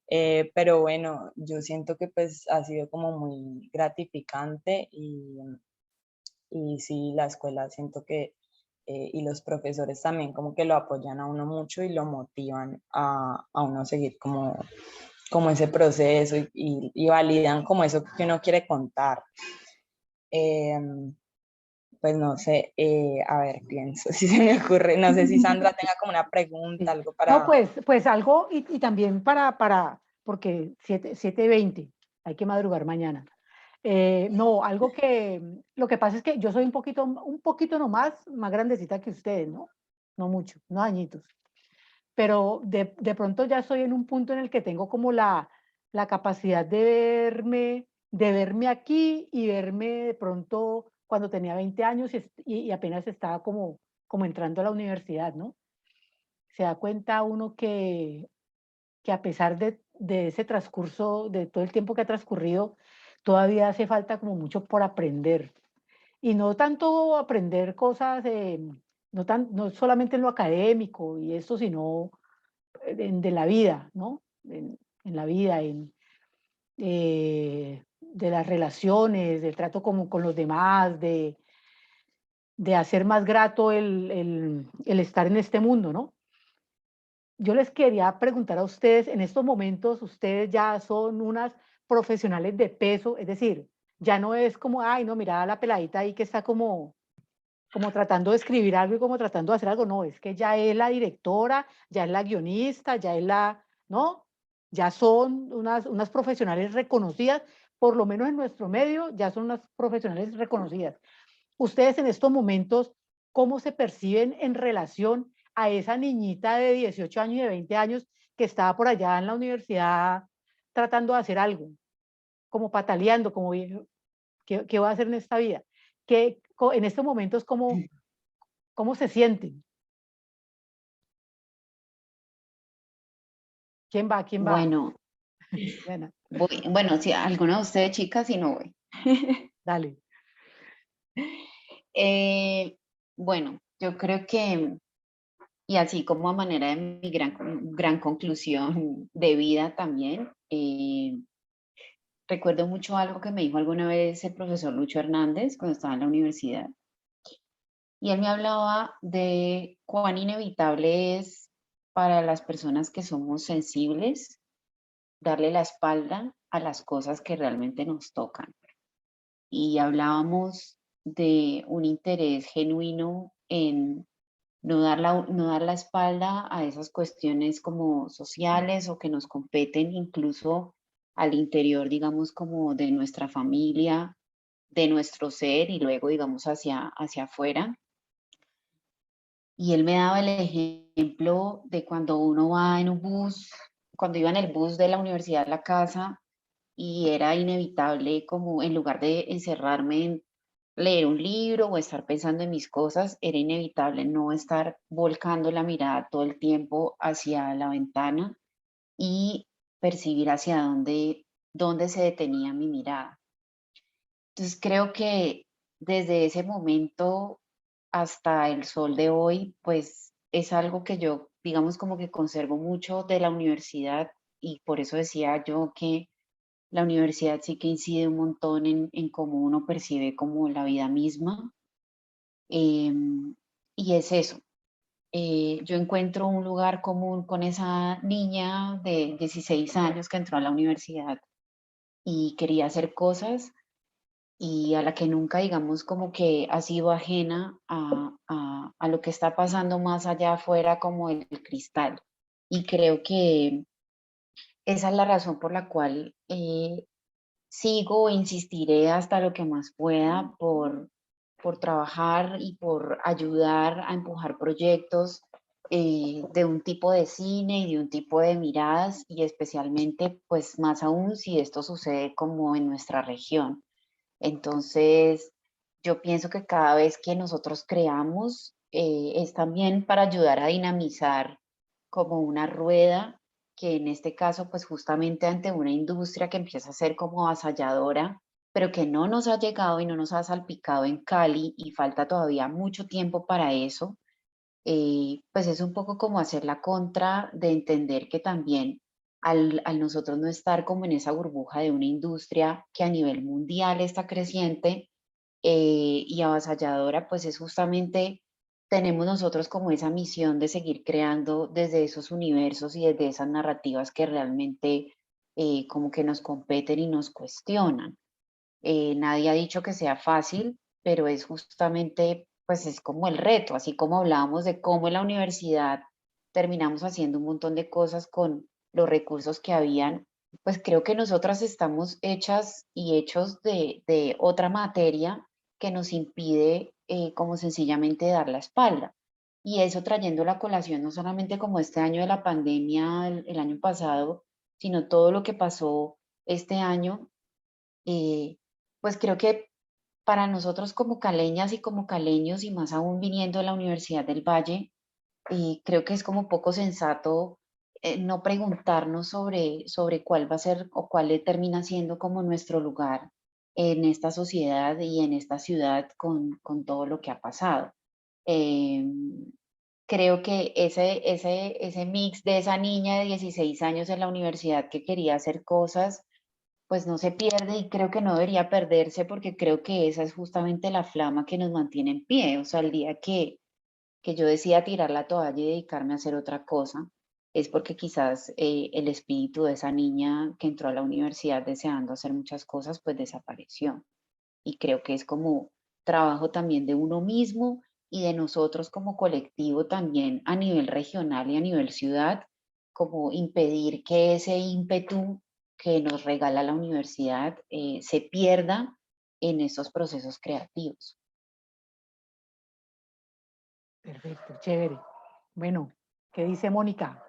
Pero bueno, yo siento que pues ha sido como muy gratificante y sí, la escuela siento que, y los profesores también como que lo apoyan a uno mucho y lo motivan a uno seguir como ese proceso y validan como eso que uno quiere contar. Pues no sé, a ver, pienso, si se me ocurre, no sé si Sandra tenga como una pregunta, Sí. algo No, para... pues algo, y también porque 7:20, hay que madrugar mañana. No, algo que, lo que pasa es que yo soy un poquito nomás más grandecita que ustedes, ¿no? No mucho, no añitos. Pero de pronto ya estoy en un punto en el que tengo como la capacidad de verme aquí y verme de pronto cuando tenía 20 años y apenas estaba como entrando a la universidad, ¿no? Se da cuenta uno que a pesar de ese transcurso, de todo el tiempo que ha transcurrido, todavía hace falta como mucho por aprender. Y no tanto aprender cosas, no solamente en lo académico y eso, sino de la vida, ¿no? En la vida, de las relaciones, del trato con los demás, de hacer más grato el estar en este mundo, ¿no? Yo les quería preguntar a ustedes, en estos momentos ustedes ya son unas profesionales de peso, es decir, ya no es como, ay, no, mira la peladita ahí que está como tratando de escribir algo y como tratando de hacer algo, no, es que ya es la directora, ya es la guionista, ya es ¿no? Ya son unas profesionales reconocidas, por lo menos en nuestro medio, ya son unas profesionales reconocidas. Ustedes en estos momentos, ¿cómo se perciben en relación a esa niñita de 18 años y de 20 años que estaba por allá en la universidad tratando de hacer algo, como pataleando, como, ¿qué va a hacer en esta vida? En estos momentos, ¿cómo se sienten? ¿Quién va? ¿Quién va? Bueno, Bueno, bueno, si alguna de ustedes chicas, si no voy. dale. Bueno, yo creo que, y así como a manera de mi gran conclusión de vida también, recuerdo mucho algo que me dijo alguna vez el profesor Lucho Hernández cuando estaba en la universidad. Y él me hablaba de cuán inevitable es para las personas que somos sensibles darle la espalda a las cosas que realmente nos tocan. Y hablábamos de un interés genuino en no dar la espalda a esas cuestiones como sociales o que nos competen incluso al interior, digamos, como de nuestra familia, de nuestro ser y luego, digamos, hacia afuera. Y él me daba el ejemplo de cuando uno va en un bus, cuando iba en el bus de la universidad a la casa y era inevitable como en lugar de encerrarme leer un libro o estar pensando en mis cosas, era inevitable no estar volcando la mirada todo el tiempo hacia la ventana y percibir hacia dónde se detenía mi mirada. Entonces creo que desde ese momento hasta el sol de hoy, pues es algo que yo, digamos, como que conservo mucho de la universidad, y por eso decía yo que la universidad sí que incide un montón en cómo uno percibe como la vida misma. em, y es eso. Yo encuentro un lugar común con esa niña de 16 años que entró a la universidad y quería hacer cosas, y a la que nunca, digamos, como que ha sido ajena a lo que está pasando más allá afuera, como el cristal. Y creo que esa es la razón por la cual sigo e insistiré hasta lo que más pueda por trabajar y por ayudar a empujar proyectos de un tipo de cine y de un tipo de miradas, y especialmente, pues más aún si esto sucede como en nuestra región. Entonces, yo pienso que cada vez que nosotros creamos, es también para ayudar a dinamizar como una rueda, que en este caso, pues justamente ante una industria que empieza a ser como avasalladora, pero que no nos ha llegado y no nos ha salpicado en Cali, y falta todavía mucho tiempo para eso. Pues es un poco como hacer la contra de entender que también al nosotros no estar como en esa burbuja de una industria que a nivel mundial está creciente y avasalladora, pues es justamente, tenemos nosotros como esa misión de seguir creando desde esos universos y desde esas narrativas que realmente como que nos competen y nos cuestionan. Nadie ha dicho que sea fácil, pero es justamente, pues es como el reto, así como hablábamos de cómo en la universidad terminamos haciendo un montón de cosas con los recursos que habían, pues creo que nosotras estamos hechas y hechos de otra materia que nos impide como sencillamente dar la espalda. Y eso trayendo la colación no solamente como este año de la pandemia, el año pasado, sino todo lo que pasó este año. eh, pues creo que para nosotros como caleñas y como caleños, y más aún viniendo de la Universidad del Valle, creo que es como poco sensato no preguntarnos sobre cuál va a ser o cuál termina siendo como nuestro lugar en esta sociedad y en esta ciudad con todo lo que ha pasado. Creo que ese mix de esa niña de 16 años en la universidad que quería hacer cosas, pues no se pierde, y creo que no debería perderse, porque creo que esa es justamente la flama que nos mantiene en pie. O sea, el día que yo decida tirar la toalla y dedicarme a hacer otra cosa, es porque quizás el espíritu de esa niña que entró a la universidad deseando hacer muchas cosas, pues desapareció. Y creo que es como trabajo también de uno mismo y de nosotros como colectivo también a nivel regional y a nivel ciudad, como impedir que ese ímpetu que nos regala la universidad se pierda en esos procesos creativos. Perfecto, chévere. Bueno, ¿qué dice Mónica?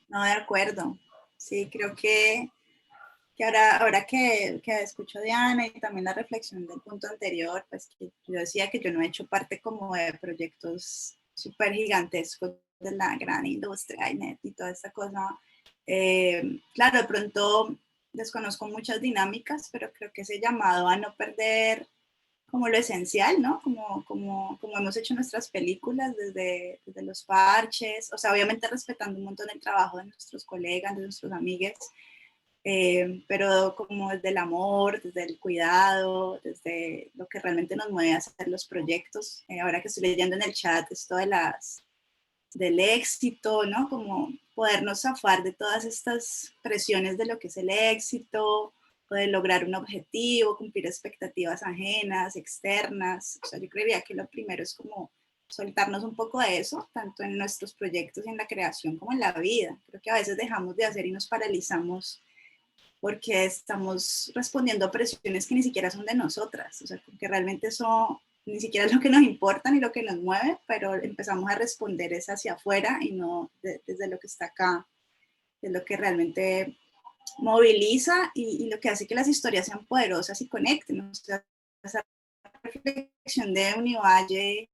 No, de acuerdo. Sí, creo que ahora que escucho a Diana y también la reflexión del punto anterior, pues que yo decía que yo no he hecho parte como de proyectos súper gigantescos de la gran industria y toda esta cosa. Claro, de pronto desconozco muchas dinámicas, pero creo que ese llamado a no perder como lo esencial, ¿no? Como hemos hecho nuestras películas desde los parches, o sea, obviamente respetando un montón el trabajo de nuestros colegas, de nuestros amigues, pero como desde el amor, desde el cuidado, desde lo que realmente nos mueve a hacer los proyectos. Ahora que estoy leyendo en el chat esto del éxito, ¿no? Como podernos zafar de todas estas presiones de lo que es el éxito, poder lograr un objetivo, cumplir expectativas ajenas, externas. O sea, yo creería que lo primero es como soltarnos un poco de eso, tanto en nuestros proyectos y en la creación como en la vida. Creo que a veces dejamos de hacer y nos paralizamos porque estamos respondiendo a presiones que ni siquiera son de nosotras, o sea, que realmente eso ni siquiera es lo que nos importa ni lo que nos mueve, pero empezamos a responder es hacia afuera y no desde lo que está acá, es lo que realmente moviliza y lo que hace que las historias sean poderosas y conecten. O sea, esa reflexión de Univalle.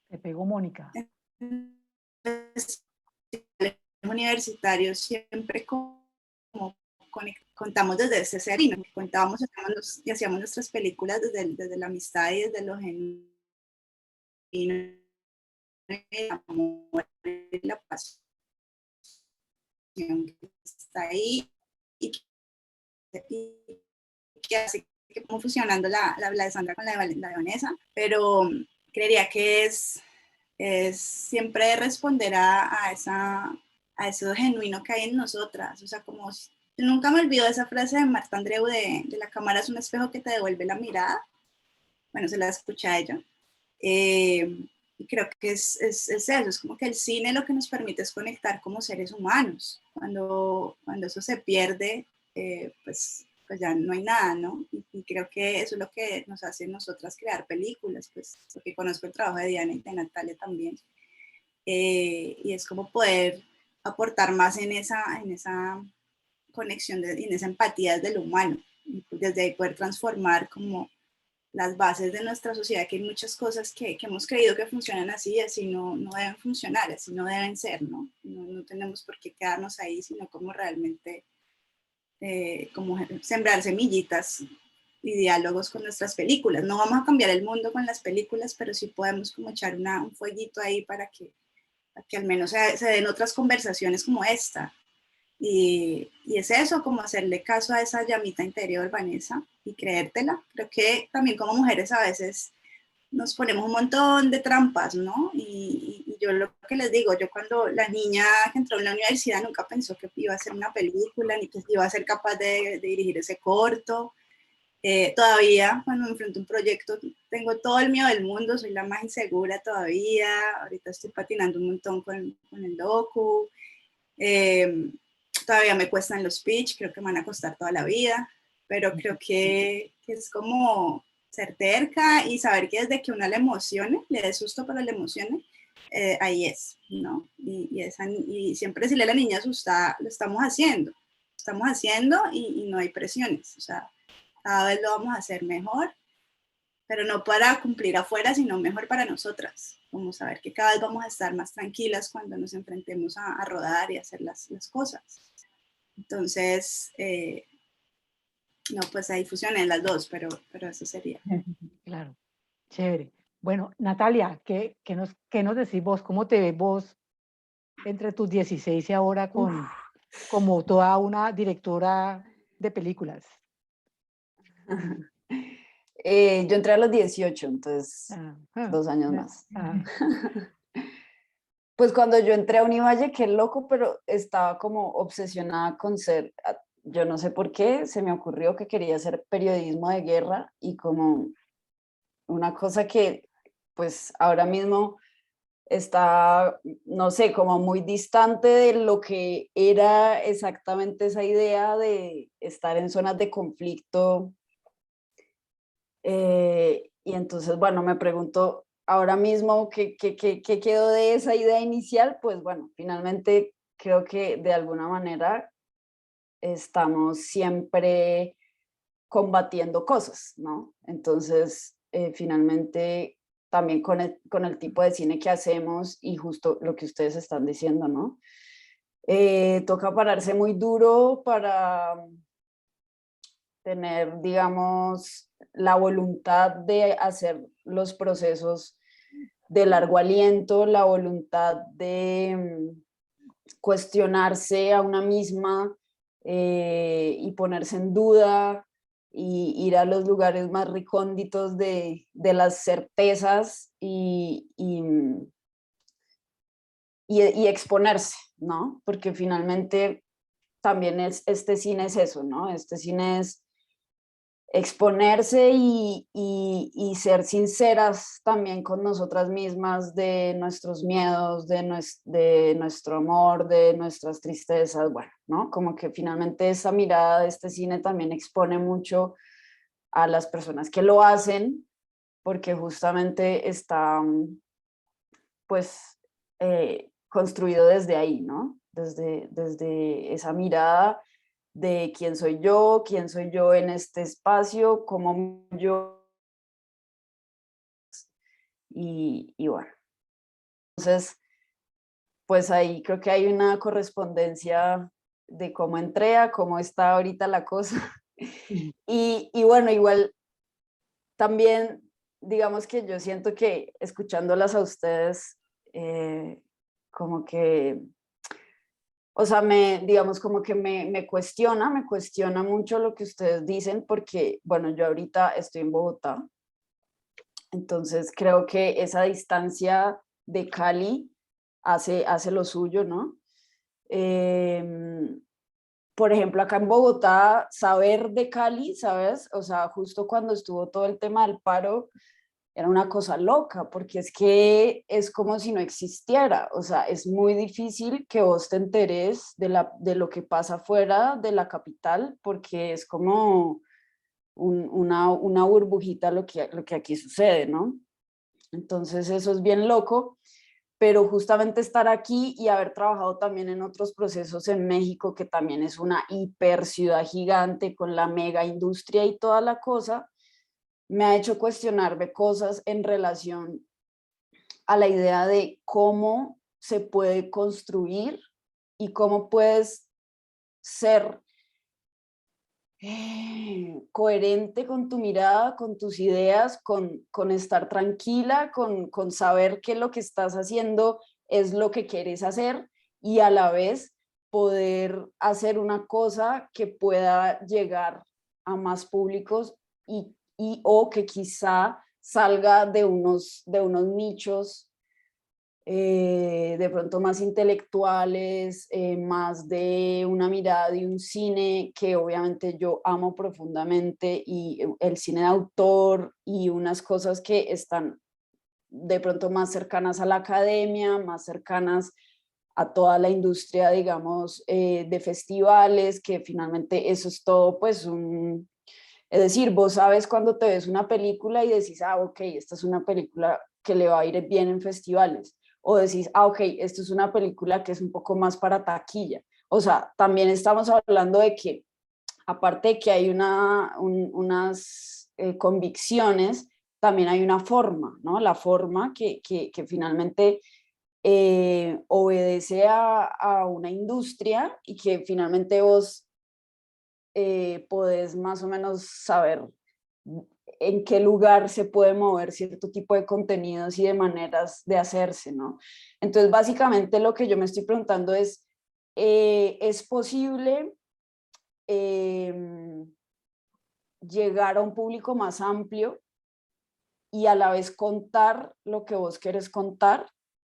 Te pegó Mónica. Universitarios siempre como contamos desde ese serino, contábamos y hacíamos nuestras películas desde la amistad y desde lo genuino, el amor, la pasión que está ahí y que hace que vamos fusionando la de Sandra con la de Vanessa, pero creería que es siempre responder a eso genuino que hay en nosotras. O sea, como nunca me olvido de esa frase de Marta Andreu de la cámara es un espejo que te devuelve la mirada. Bueno, se la escuché a ella. Y creo que es eso, es como que el cine lo que nos permite es conectar como seres humanos. Cuando eso se pierde, pues ya no hay nada, ¿no? Y creo que eso es lo que nos hace nosotras crear películas, pues porque conozco el trabajo de Diana y de Natalia también. Y es como poder aportar más en esa conexión y en esa empatía desde lo humano. Y pues desde ahí poder transformar como las bases de nuestra sociedad, que hay muchas cosas que hemos creído que funcionan así, y así no deben funcionar, así no deben ser, ¿no? No tenemos por qué quedarnos ahí, sino como realmente como sembrar semillitas y diálogos con nuestras películas. No vamos a cambiar el mundo con las películas, pero sí podemos como echar un fueguito ahí para que al menos se den otras conversaciones como esta. Y es eso, como hacerle caso a esa llamita interior, Vanessa, y creértela. Creo que también como mujeres a veces nos ponemos un montón de trampas, ¿no? Y yo lo que les digo, yo cuando la niña que entró en la universidad nunca pensó que iba a hacer una película, ni que iba a ser capaz de dirigir ese corto. Todavía cuando me enfrento a un proyecto tengo todo el miedo del mundo, soy la más insegura todavía, ahorita estoy patinando un montón con el docu. Todavía me cuestan los pitch, creo que me van a costar toda la vida, pero creo que es como ser terca y saber que desde que uno le emocione, le dé susto pero le emocione, ahí es, ¿no? Y siempre decirle a la niña asustada, lo estamos haciendo y no hay presiones, o sea, cada vez lo vamos a hacer mejor, pero no para cumplir afuera, sino mejor para nosotras. Como saber que cada vez vamos a estar más tranquilas cuando nos enfrentemos a rodar y a hacer las cosas. Entonces, no, pues ahí fusionen las dos, pero eso sería. Claro, chévere. Bueno, Natalia, ¿qué nos decís vos? ¿Cómo te ves vos entre tus 16 y ahora como toda una directora de películas? Yo entré a los 18, entonces 2 años más. Pues cuando yo entré a Univalle, qué loco, pero estaba como obsesionada con ser, yo no sé por qué, se me ocurrió que quería hacer periodismo de guerra y como una cosa que pues ahora mismo está, no sé, como muy distante de lo que era exactamente esa idea de estar en zonas de conflicto. Y entonces, bueno, me pregunto ahora mismo qué quedó de esa idea inicial. Pues bueno, finalmente creo que de alguna manera estamos siempre combatiendo cosas, ¿no? Entonces, finalmente también con el tipo de cine que hacemos y justo lo que ustedes están diciendo, ¿no? Toca pararse muy duro para tener, digamos, la voluntad de hacer los procesos de largo aliento, la voluntad de cuestionarse a una misma y ponerse en duda y ir a los lugares más recónditos de las certezas y exponerse, ¿no? Porque finalmente también este cine es eso, ¿no? Este cine es exponerse y ser sinceras también con nosotras mismas de nuestros miedos, de nuestro amor, de nuestras tristezas, bueno, ¿no? Como que finalmente esa mirada de este cine también expone mucho a las personas que lo hacen, porque justamente está, pues, construido desde ahí, ¿no? Desde esa mirada de quién soy yo en este espacio, cómo yo, y bueno. Entonces, pues ahí creo que hay una correspondencia de cómo entré a cómo está ahorita la cosa. Y bueno, igual también, digamos que yo siento que escuchándolas a ustedes, como que, o sea, digamos como que me cuestiona mucho lo que ustedes dicen, porque, bueno, yo ahorita estoy en Bogotá, entonces creo que esa distancia de Cali hace lo suyo, ¿no? Por ejemplo, acá en Bogotá, saber de Cali, ¿sabes? O sea, justo cuando estuvo todo el tema del paro, era una cosa loca, porque es que es como si no existiera. O sea, es muy difícil que vos te enteres de lo que pasa fuera de la capital, porque es como una burbujita lo que aquí sucede, ¿no? Entonces eso es bien loco, pero justamente estar aquí y haber trabajado también en otros procesos en México, que también es una hiper ciudad gigante con la mega industria y toda la cosa, me ha hecho cuestionarme cosas en relación a la idea de cómo se puede construir y cómo puedes ser coherente con tu mirada, con tus ideas, con estar tranquila, con saber que lo que estás haciendo es lo que quieres hacer y a la vez poder hacer una cosa que pueda llegar a más públicos o que quizá salga de unos nichos de pronto más intelectuales, más de una mirada de un cine que obviamente yo amo profundamente, y el cine de autor y unas cosas que están de pronto más cercanas a la academia, más cercanas a toda la industria, digamos, de festivales, que finalmente eso es todo, pues es decir, vos sabes cuando te ves una película y decís, ah, ok, esta es una película que le va a ir bien en festivales, o decís, ah, ok, esto es una película que es un poco más para taquilla. O sea, también estamos hablando de que, aparte de que hay unas convicciones, también hay una forma, ¿no? La forma que finalmente obedece a una industria y que finalmente vos podés más o menos saber en qué lugar se puede mover cierto tipo de contenidos y de maneras de hacerse, ¿no? Entonces, básicamente lo que yo me estoy preguntando ¿es posible llegar a un público más amplio y a la vez contar lo que vos querés contar?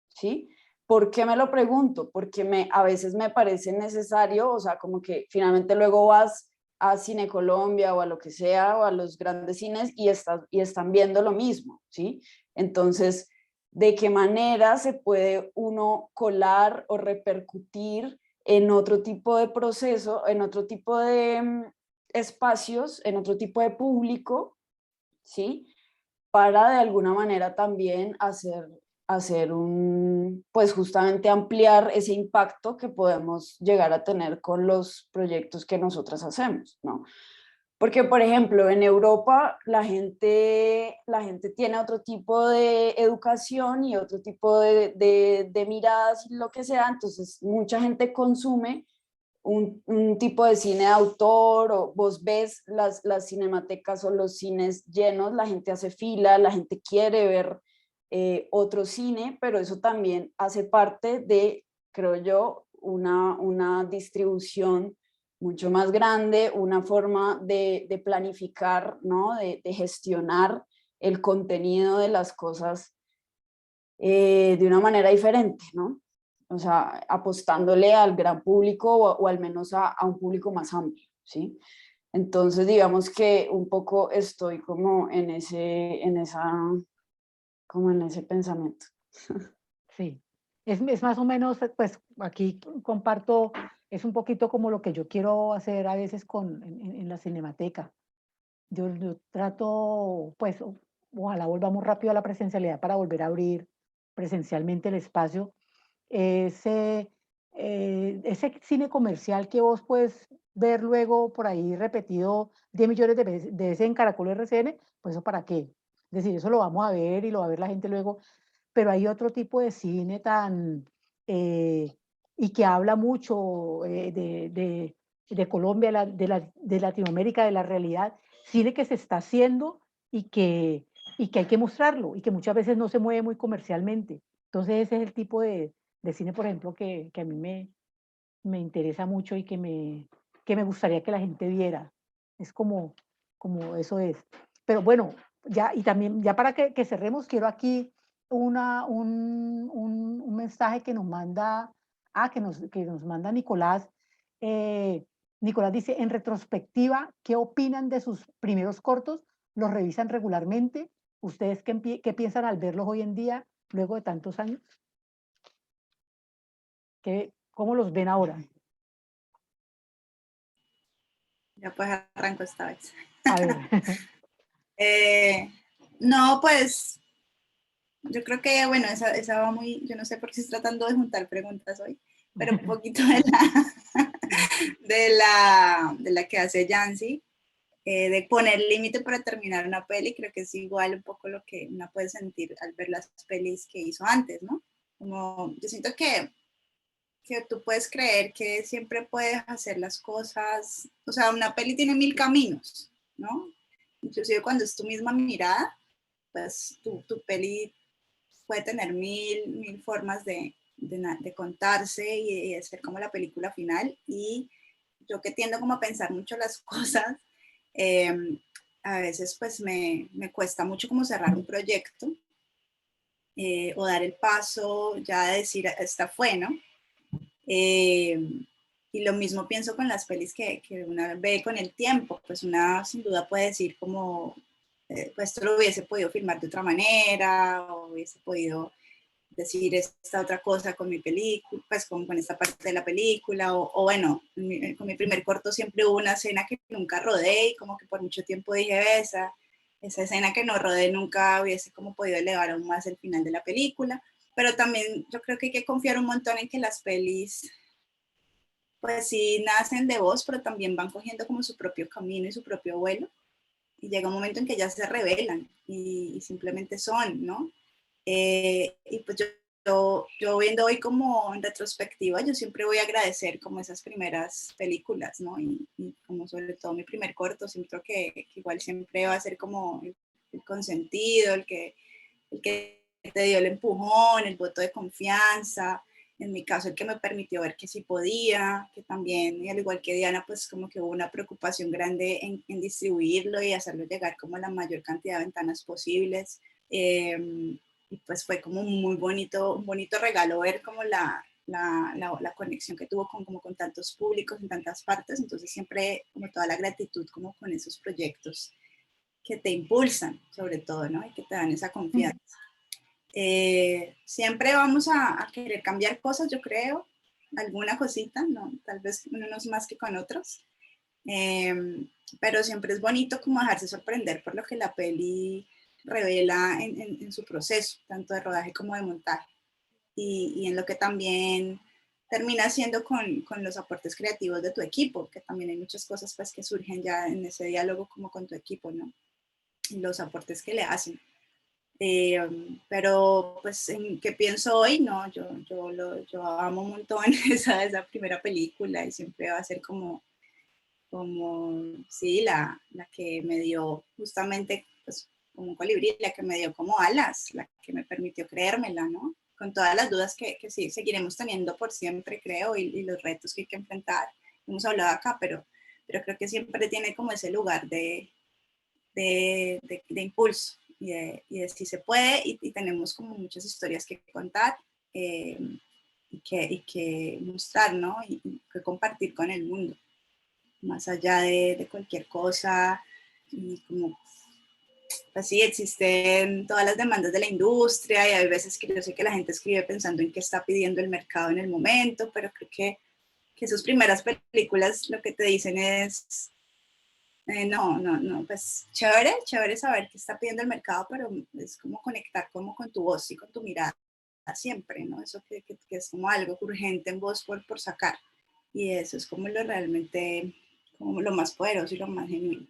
¿Sí? ¿Por qué me lo pregunto? Porque a veces me parece necesario, o sea, como que finalmente luego vas a Cine Colombia o a lo que sea, o a los grandes cines y están viendo lo mismo, ¿sí? Entonces, ¿de qué manera se puede uno colar o repercutir en otro tipo de proceso, en otro tipo de espacios, en otro tipo de público, ¿sí? Para de alguna manera también pues justamente ampliar ese impacto que podemos llegar a tener con los proyectos que nosotras hacemos, ¿no? Porque, por ejemplo, en Europa la gente tiene otro tipo de educación y otro tipo de miradas y lo que sea, entonces mucha gente consume un tipo de cine de autor, o vos ves las cinematecas o los cines llenos, la gente hace fila, la gente quiere ver otro cine, pero eso también hace parte de, creo yo, una distribución mucho más grande, una forma de planificar, ¿no? De gestionar el contenido de las cosas de una manera diferente, ¿no? O sea, apostándole al gran público o al menos a un público más amplio, ¿sí? Entonces, digamos que un poco estoy como como en ese pensamiento. Sí, es más o menos, pues aquí comparto, es un poquito como lo que yo quiero hacer a veces en la cinemateca. Yo trato, pues, ojalá volvamos rápido a la presencialidad para volver a abrir presencialmente el espacio. ese cine comercial que vos puedes ver luego por ahí repetido 10 millones de veces en Caracol RCN, pues eso para qué. Es decir, eso lo vamos a ver y lo va a ver la gente luego, pero hay otro tipo de cine y que habla mucho de Colombia, de Latinoamérica, de la realidad, cine que se está haciendo y que hay que mostrarlo y que muchas veces no se mueve muy comercialmente. Entonces ese es el tipo de cine, por ejemplo, que a mí me interesa mucho y que me gustaría que la gente viera. Es como eso es. Pero bueno, ya, y también, ya para que cerremos, quiero aquí un mensaje que nos manda, que nos manda Nicolás. Nicolás dice, en retrospectiva, ¿qué opinan de sus primeros cortos? ¿Los revisan regularmente? ¿Ustedes qué piensan al verlos hoy en día, luego de tantos años? ¿Cómo los ven ahora? Ya pues arranco esta vez. A ver. No, pues yo creo que, bueno, esa va muy, yo no sé por qué estoy tratando de juntar preguntas hoy, pero un poquito de la que hace Yancy, de poner límite para terminar una peli, creo que es igual un poco lo que uno puede sentir al ver las pelis que hizo antes, ¿no? Como, yo siento que tú puedes creer que siempre puedes hacer las cosas, o sea, una peli tiene 1000 caminos, ¿no? Inclusive cuando es tu misma mirada, pues tu peli puede tener mil formas de contarse y de ser como la película final. Y yo que tiendo como a pensar mucho las cosas, eh, a veces pues me cuesta mucho como cerrar un proyecto o dar el paso ya de decir, esta fue, ¿no? Y lo mismo pienso con las pelis que una ve con el tiempo, pues una sin duda puede decir como, pues esto lo hubiese podido filmar de otra manera, o hubiese podido decir esta otra cosa con mi película, pues con esta parte de la película, o bueno, con mi primer corto siempre hubo una escena que nunca rodé y como que por mucho tiempo dije esa escena que no rodé nunca hubiese como podido elevar aún más el final de la película, pero también yo creo que hay que confiar un montón en que las pelis pues sí nacen de vos, pero también van cogiendo como su propio camino y su propio vuelo, y llega un momento en que ya se revelan y simplemente son, ¿no? Y pues yo viendo hoy como en retrospectiva, yo siempre voy a agradecer como esas primeras películas, ¿no? Y como sobre todo mi primer corto, siento que igual siempre va a ser como el consentido, el que te dio el empujón, el voto de confianza, en mi caso el que me permitió ver que sí podía, que también, y al igual que Diana, pues como que hubo una preocupación grande en distribuirlo y hacerlo llegar como a la mayor cantidad de ventanas posibles. Y pues fue como un bonito regalo ver como la conexión que tuvo como con tantos públicos en tantas partes, entonces siempre como toda la gratitud como con esos proyectos que te impulsan sobre todo, ¿no? Y que te dan esa confianza. Siempre vamos a querer cambiar cosas, yo creo, alguna cosita, ¿no? Tal vez unos más que con otros, pero siempre es bonito como dejarse sorprender por lo que la peli revela en su proceso, tanto de rodaje como de montaje, y en lo que también termina siendo con los aportes creativos de tu equipo, que también hay muchas cosas pues que surgen ya en ese diálogo como con tu equipo, ¿no? Y los aportes que le hacen. Pero pues en qué pienso hoy, no, yo amo un montón esa primera película y siempre va a ser como sí, la que me dio justamente pues como un colibrí, la que me dio como alas, la que me permitió creérmela, ¿no? Con todas las dudas que sí seguiremos teniendo por siempre, creo, y los retos que hay que enfrentar. Hemos hablado acá, pero creo que siempre tiene como ese lugar de impulso y de si se puede, y tenemos como muchas historias que contar y que mostrar, ¿no? Y que compartir con el mundo, más allá de cualquier cosa. Y como así existen todas las demandas de la industria y hay veces que yo sé que la gente escribe pensando en qué está pidiendo el mercado en el momento, pero creo que sus primeras películas lo que te dicen es no, pues chévere saber qué está pidiendo el mercado, pero es como conectar como con tu voz y con tu mirada. siempre, ¿no? Eso que es como algo urgente en vos por sacar. Y eso es como lo realmente, como lo más poderoso y lo más genuino.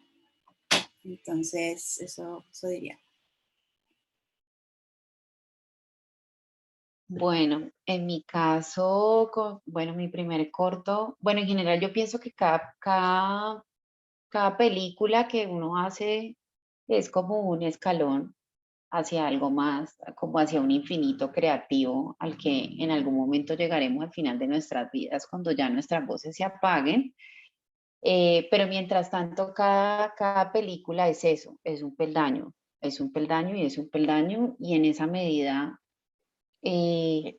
Entonces, eso diría. Bueno, en mi caso, bueno, mi primer corto, bueno, en general yo pienso que cada película que uno hace es como un escalón hacia algo más, como hacia un infinito creativo al que en algún momento llegaremos al final de nuestras vidas cuando ya nuestras voces se apaguen. Pero mientras tanto, cada película es eso, es un peldaño y es un peldaño, y en esa medida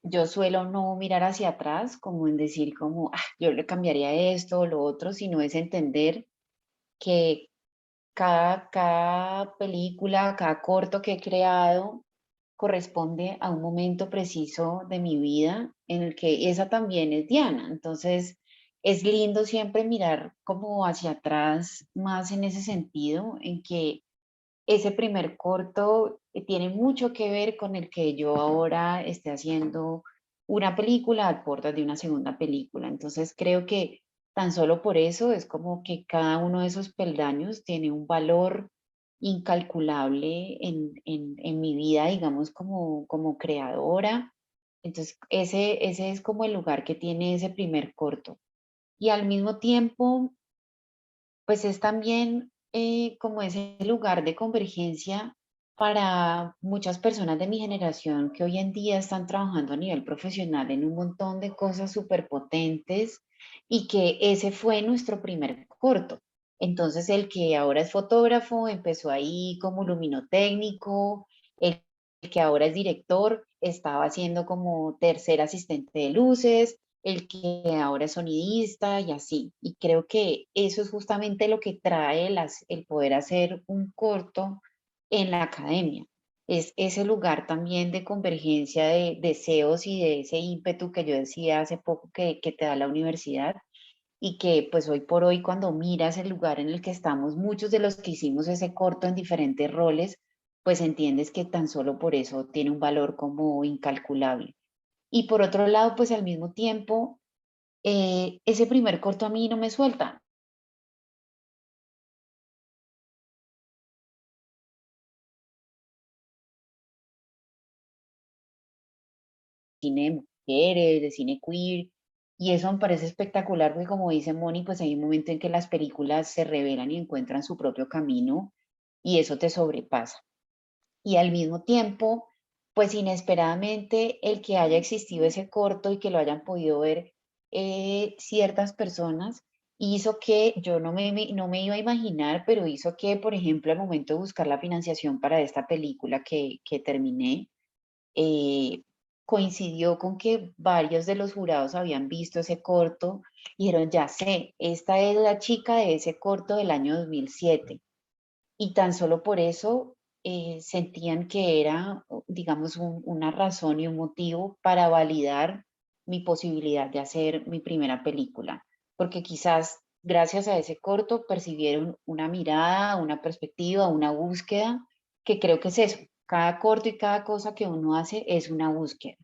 yo suelo no mirar hacia atrás, como en decir como, "Ah, yo le cambiaría esto o lo otro", sino es entender que cada película, cada corto que he creado corresponde a un momento preciso de mi vida en el que esa también es Diana. Entonces, es lindo siempre mirar como hacia atrás más en ese sentido, en que ese primer corto tiene mucho que ver con el que yo ahora esté haciendo una película a puertas de una segunda película. Entonces creo que tan solo por eso es como que cada uno de esos peldaños tiene un valor incalculable en mi vida, digamos, como creadora. Entonces ese es como el lugar que tiene ese primer corto. Y al mismo tiempo, pues es también como ese lugar de convergencia para muchas personas de mi generación que hoy en día están trabajando a nivel profesional en un montón de cosas súper potentes, y que ese fue nuestro primer corto. Entonces el que ahora es fotógrafo empezó ahí como luminotécnico, el que ahora es director estaba haciendo como tercer asistente de luces, el que ahora es sonidista y así. Y creo que eso es justamente lo que trae el poder hacer un corto en la academia. Es ese lugar también de convergencia de deseos y de ese ímpetu que yo decía hace poco que te da la universidad, y que pues hoy por hoy cuando miras el lugar en el que estamos, muchos de los que hicimos ese corto en diferentes roles, pues entiendes que tan solo por eso tiene un valor como incalculable. Y por otro lado, pues al mismo tiempo, ese primer corto a mí no me suelta. Cine de mujeres, de cine queer, y eso me parece espectacular porque como dice Moni, pues hay un momento en que las películas se revelan y encuentran su propio camino y eso te sobrepasa. Y al mismo tiempo, pues inesperadamente el que haya existido ese corto y que lo hayan podido ver ciertas personas, hizo que yo no me iba a imaginar, pero hizo que, por ejemplo, al momento de buscar la financiación para esta película que terminé, eh, coincidió con que varios de los jurados habían visto ese corto y dijeron, ya sé, esta es la chica de ese corto del año 2007. Y tan solo por eso sentían que era, digamos, una razón y un motivo para validar mi posibilidad de hacer mi primera película, porque quizás gracias a ese corto percibieron una mirada, una perspectiva, una búsqueda, que creo que es eso. Cada corto y cada cosa que uno hace es una búsqueda.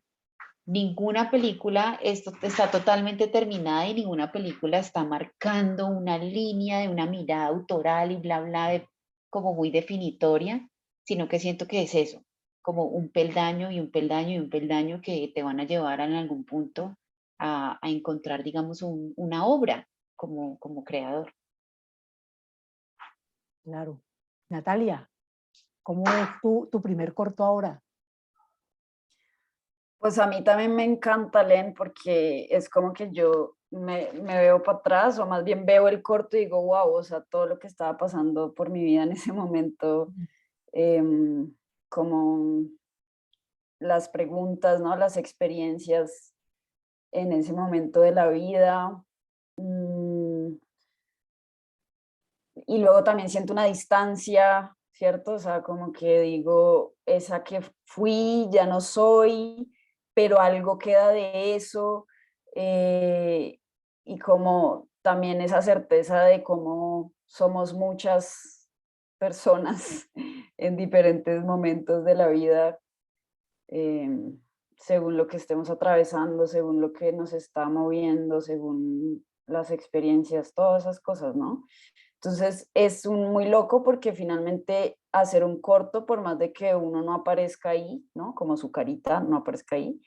Ninguna película está totalmente terminada y ninguna película está marcando una línea de una mirada autoral y bla, bla, como muy definitoria, sino que siento que es eso, como un peldaño y un peldaño y un peldaño que te van a llevar en algún punto a encontrar, digamos, una obra como creador. Claro. Natalia, ¿cómo es tu primer corto ahora? Pues a mí también me encanta Len porque es como que yo me veo para atrás o más bien veo el corto y digo, wow, o sea, todo lo que estaba pasando por mi vida en ese momento, em, como las preguntas, ¿no? Las experiencias en ese momento de la vida. mm, y luego también siento una distancia, ¿cierto? O sea, como que digo, esa que fui, ya no soy, pero algo queda de eso. eh, y como también esa certeza de cómo somos muchas personas en diferentes momentos de la vida. según lo que estemos atravesando, según lo que nos está moviendo, según las experiencias, todas esas cosas, ¿no? Entonces es muy loco porque finalmente hacer un corto, por más de que uno no aparezca ahí, ¿no? Como su carita no aparezca ahí,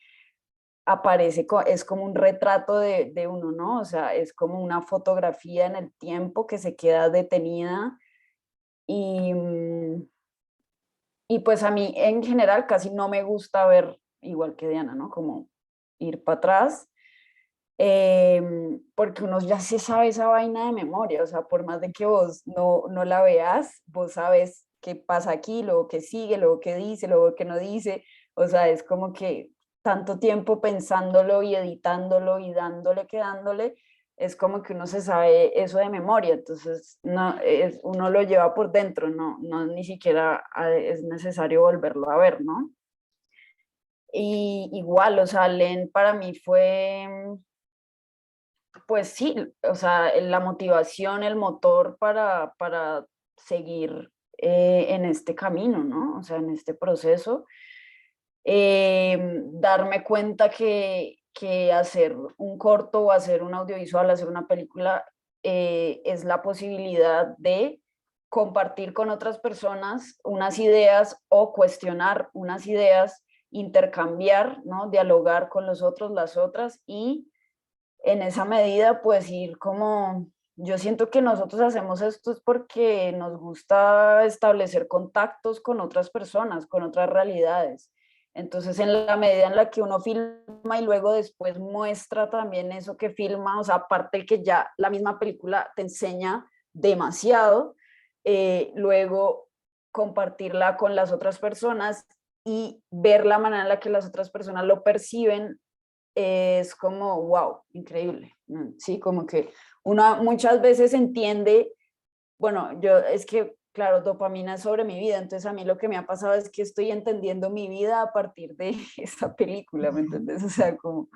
aparece, es como un retrato de uno, ¿no? O sea, es como una fotografía en el tiempo que se queda detenida y, y pues a mí en general casi no me gusta ver, igual que Diana, ¿no? Como ir para atrás, porque uno ya se sabe esa vaina de memoria, o sea, por más de que vos no la veas, vos sabes qué pasa aquí, luego qué sigue, luego qué dice, luego qué no dice, o sea, es como que tanto tiempo pensándolo y editándolo y dándole que dándole, es como que uno se sabe eso de memoria, entonces no, uno lo lleva por dentro, no ni siquiera es necesario volverlo a ver, ¿no? Y igual, o sea, Len para mí fue, pues sí, o sea, la motivación, el motor para seguir en este camino, ¿no? O sea, en este proceso. Darme cuenta que hacer un corto o hacer un audiovisual, hacer una película, es la posibilidad de compartir con otras personas unas ideas o cuestionar unas ideas, intercambiar, ¿no? Dialogar con los otros, las otras y en esa medida, pues ir como, yo siento que nosotros hacemos esto es porque nos gusta establecer contactos con otras personas, con otras realidades. Entonces, en la medida en la que uno filma y luego después muestra también eso que filma, o sea, aparte que ya la misma película te enseña demasiado, luego compartirla con las otras personas y ver la manera en la que las otras personas lo perciben es como, wow, increíble, ¿sí? Como que uno muchas veces entiende, bueno, yo es que, claro, dopamina es sobre mi vida, entonces a mí lo que me ha pasado es que estoy entendiendo mi vida a partir de esta película, ¿me entiendes? O sea, como,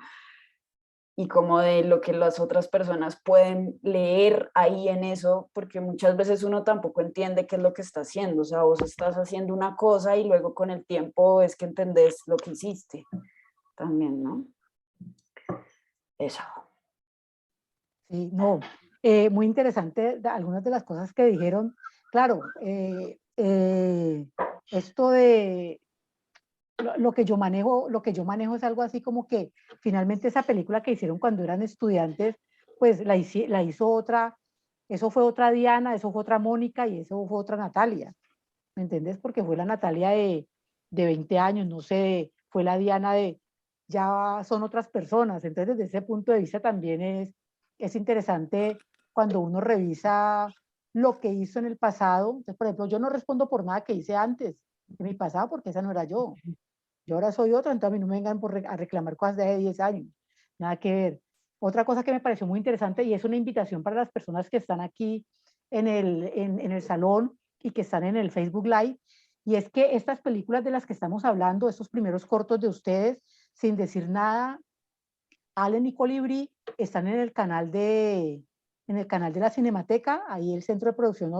y como de lo que las otras personas pueden leer ahí en eso, porque muchas veces uno tampoco entiende qué es lo que está haciendo, o sea, vos estás haciendo una cosa y luego con el tiempo es que entendés lo que hiciste también, ¿no? Eso. Sí, no, muy interesante algunas de las cosas que dijeron. Claro, esto de lo que yo manejo es algo así como que finalmente esa película que hicieron cuando eran estudiantes, pues la hizo otra, eso fue otra Diana, eso fue otra Mónica y eso fue otra Natalia, ¿me entendés? Porque fue la Natalia de 20 años, no sé, fue la Diana de, ya son otras personas, entonces desde ese punto de vista también es interesante cuando uno revisa lo que hizo en el pasado. Entonces, por ejemplo, yo no respondo por nada que hice antes de mi pasado porque esa no era yo. Yo ahora soy otra, entonces a mí no me vengan a reclamar cosas de hace 10 años. Nada que ver. Otra cosa que me pareció muy interesante y es una invitación para las personas que están aquí en el salón y que están en el Facebook Live, y es que estas películas de las que estamos hablando, estos primeros cortos de ustedes, sin decir nada, Allen y Colibrí, están en el canal de la Cinemateca, ahí el centro de producción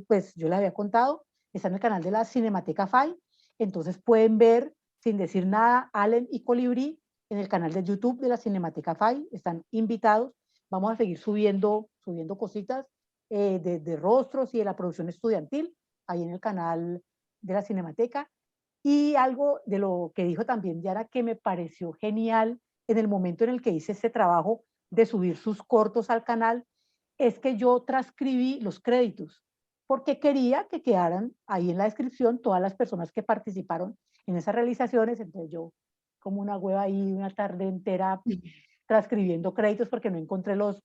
pues yo le había contado, está en el canal de la Cinemateca FAI, entonces pueden ver, sin decir nada, Allen y Colibrí en el canal de YouTube de la Cinemateca FAI, están invitados, vamos a seguir subiendo cositas de rostros y de la producción estudiantil, ahí en el canal de la Cinemateca. Y algo de lo que dijo también Yara que me pareció genial en el momento en el que hice este trabajo de subir sus cortos al canal, es que yo transcribí los créditos, porque quería que quedaran ahí en la descripción todas las personas que participaron en esas realizaciones. Entonces yo, como una hueva ahí, una tarde entera transcribiendo créditos porque no encontré las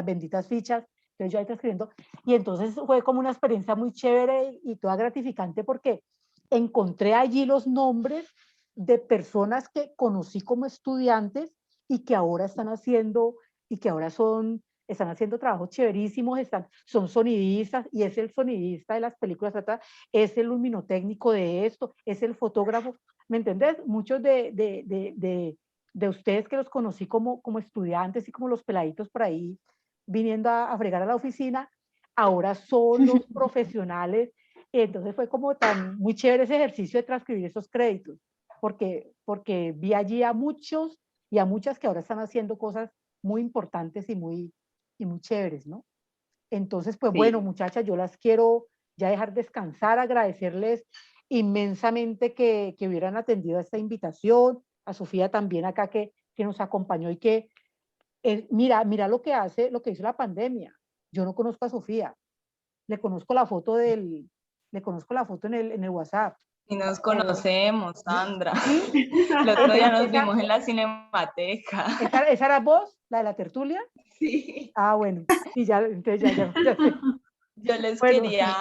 benditas fichas. Entonces yo ahí transcribiendo. Y entonces fue como una experiencia muy chévere y toda gratificante porque encontré allí los nombres de personas que conocí como estudiantes y que ahora están haciendo, y que ahora están haciendo trabajos chéverísimos, son sonidistas, y es el sonidista de las películas, es el luminotécnico de esto, es el fotógrafo, ¿me entendés? Muchos de ustedes que los conocí como estudiantes y como los peladitos por ahí viniendo a fregar a la oficina, ahora son los profesionales. Entonces fue como tan muy chévere ese ejercicio de transcribir esos créditos. porque vi allí a muchos y a muchas que ahora están haciendo cosas muy importantes y muy chéveres, ¿no? Entonces, pues Sí. bueno, muchachas, yo las quiero ya dejar descansar, agradecerles inmensamente que hubieran atendido a esta invitación, a Sofía también acá que nos acompañó y que, mira lo que hace, lo que hizo la pandemia. Yo no conozco a Sofía, le conozco la foto en el WhatsApp. Y nos Pero, conocemos, Sandra. ¿sí? El otro día nos Esa, vimos en la Cinemateca. esa era vos, la de la tertulia. Sí. Ah, bueno, sí, ya, entonces ya sé. Yo les Bueno, quería,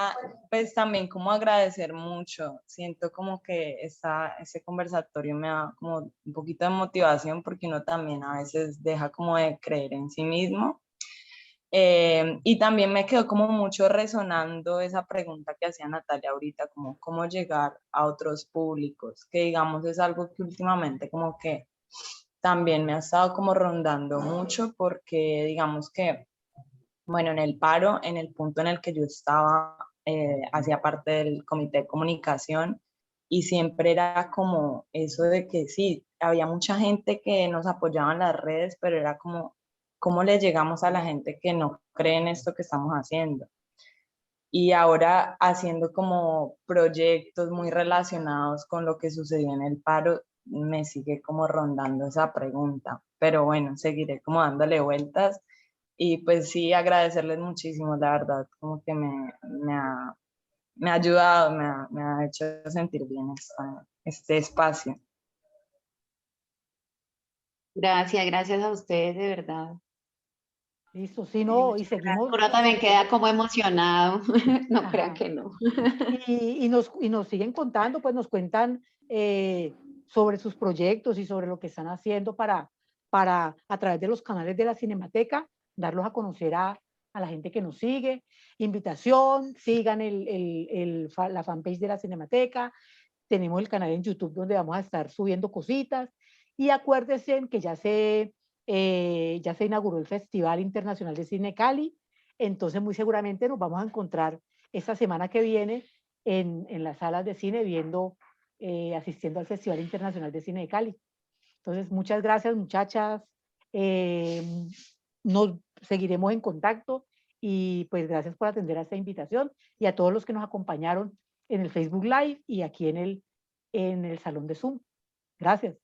pues también como agradecer mucho. Siento como que ese conversatorio me da como un poquito de motivación porque uno también a veces deja como de creer en sí mismo. Y también me quedó como mucho resonando esa pregunta que hacía Natalia ahorita, como cómo llegar a otros públicos, que digamos es algo que últimamente como que también me ha estado como rondando mucho porque digamos que, bueno, en el paro, en el punto en el que yo estaba, hacía parte del comité de comunicación y siempre era como eso de que sí, había mucha gente que nos apoyaba en las redes, pero era como, ¿cómo le llegamos a la gente que no cree en esto que estamos haciendo? Y ahora haciendo como proyectos muy relacionados con lo que sucedió en el paro, me sigue como rondando esa pregunta. Pero bueno, seguiré como dándole vueltas y pues sí, agradecerles muchísimo, la verdad, como que me ha ayudado, me ha hecho sentir bien este espacio. Gracias a ustedes, de verdad. listo, sí, Sí, no, y muchas gracias. seguimos. Uno también queda como emocionado, no crean Ajá. que no. Y nos siguen contando, pues nos cuentan sobre sus proyectos y sobre lo que están haciendo para a través de los canales de la Cinemateca, darlos a conocer a la gente que nos sigue. Invitación, sigan la fanpage de la Cinemateca, tenemos el canal en YouTube donde vamos a estar subiendo cositas y acuérdense que ya se inauguró el Festival Internacional de Cine Cali, entonces muy seguramente nos vamos a encontrar esta semana que viene en las salas de cine asistiendo al Festival Internacional de Cine de Cali. Entonces, muchas gracias muchachas, nos seguiremos en contacto y pues gracias por atender a esta invitación y a todos los que nos acompañaron en el Facebook Live y aquí en el salón de Zoom. Gracias.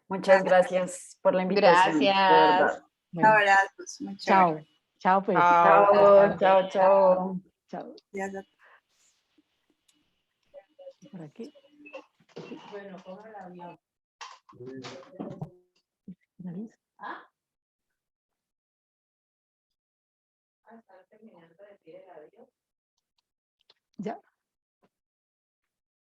Muchas gracias por la invitación, de Gracias. verdad. Bueno, Abrazos, muy chao. chévere. Chao pues. Chao, chao, chao. Chao. Gracias. Por aquí. Bueno, coge el avión. Finaliza. Hasta terminando de decir el adiós. Ya.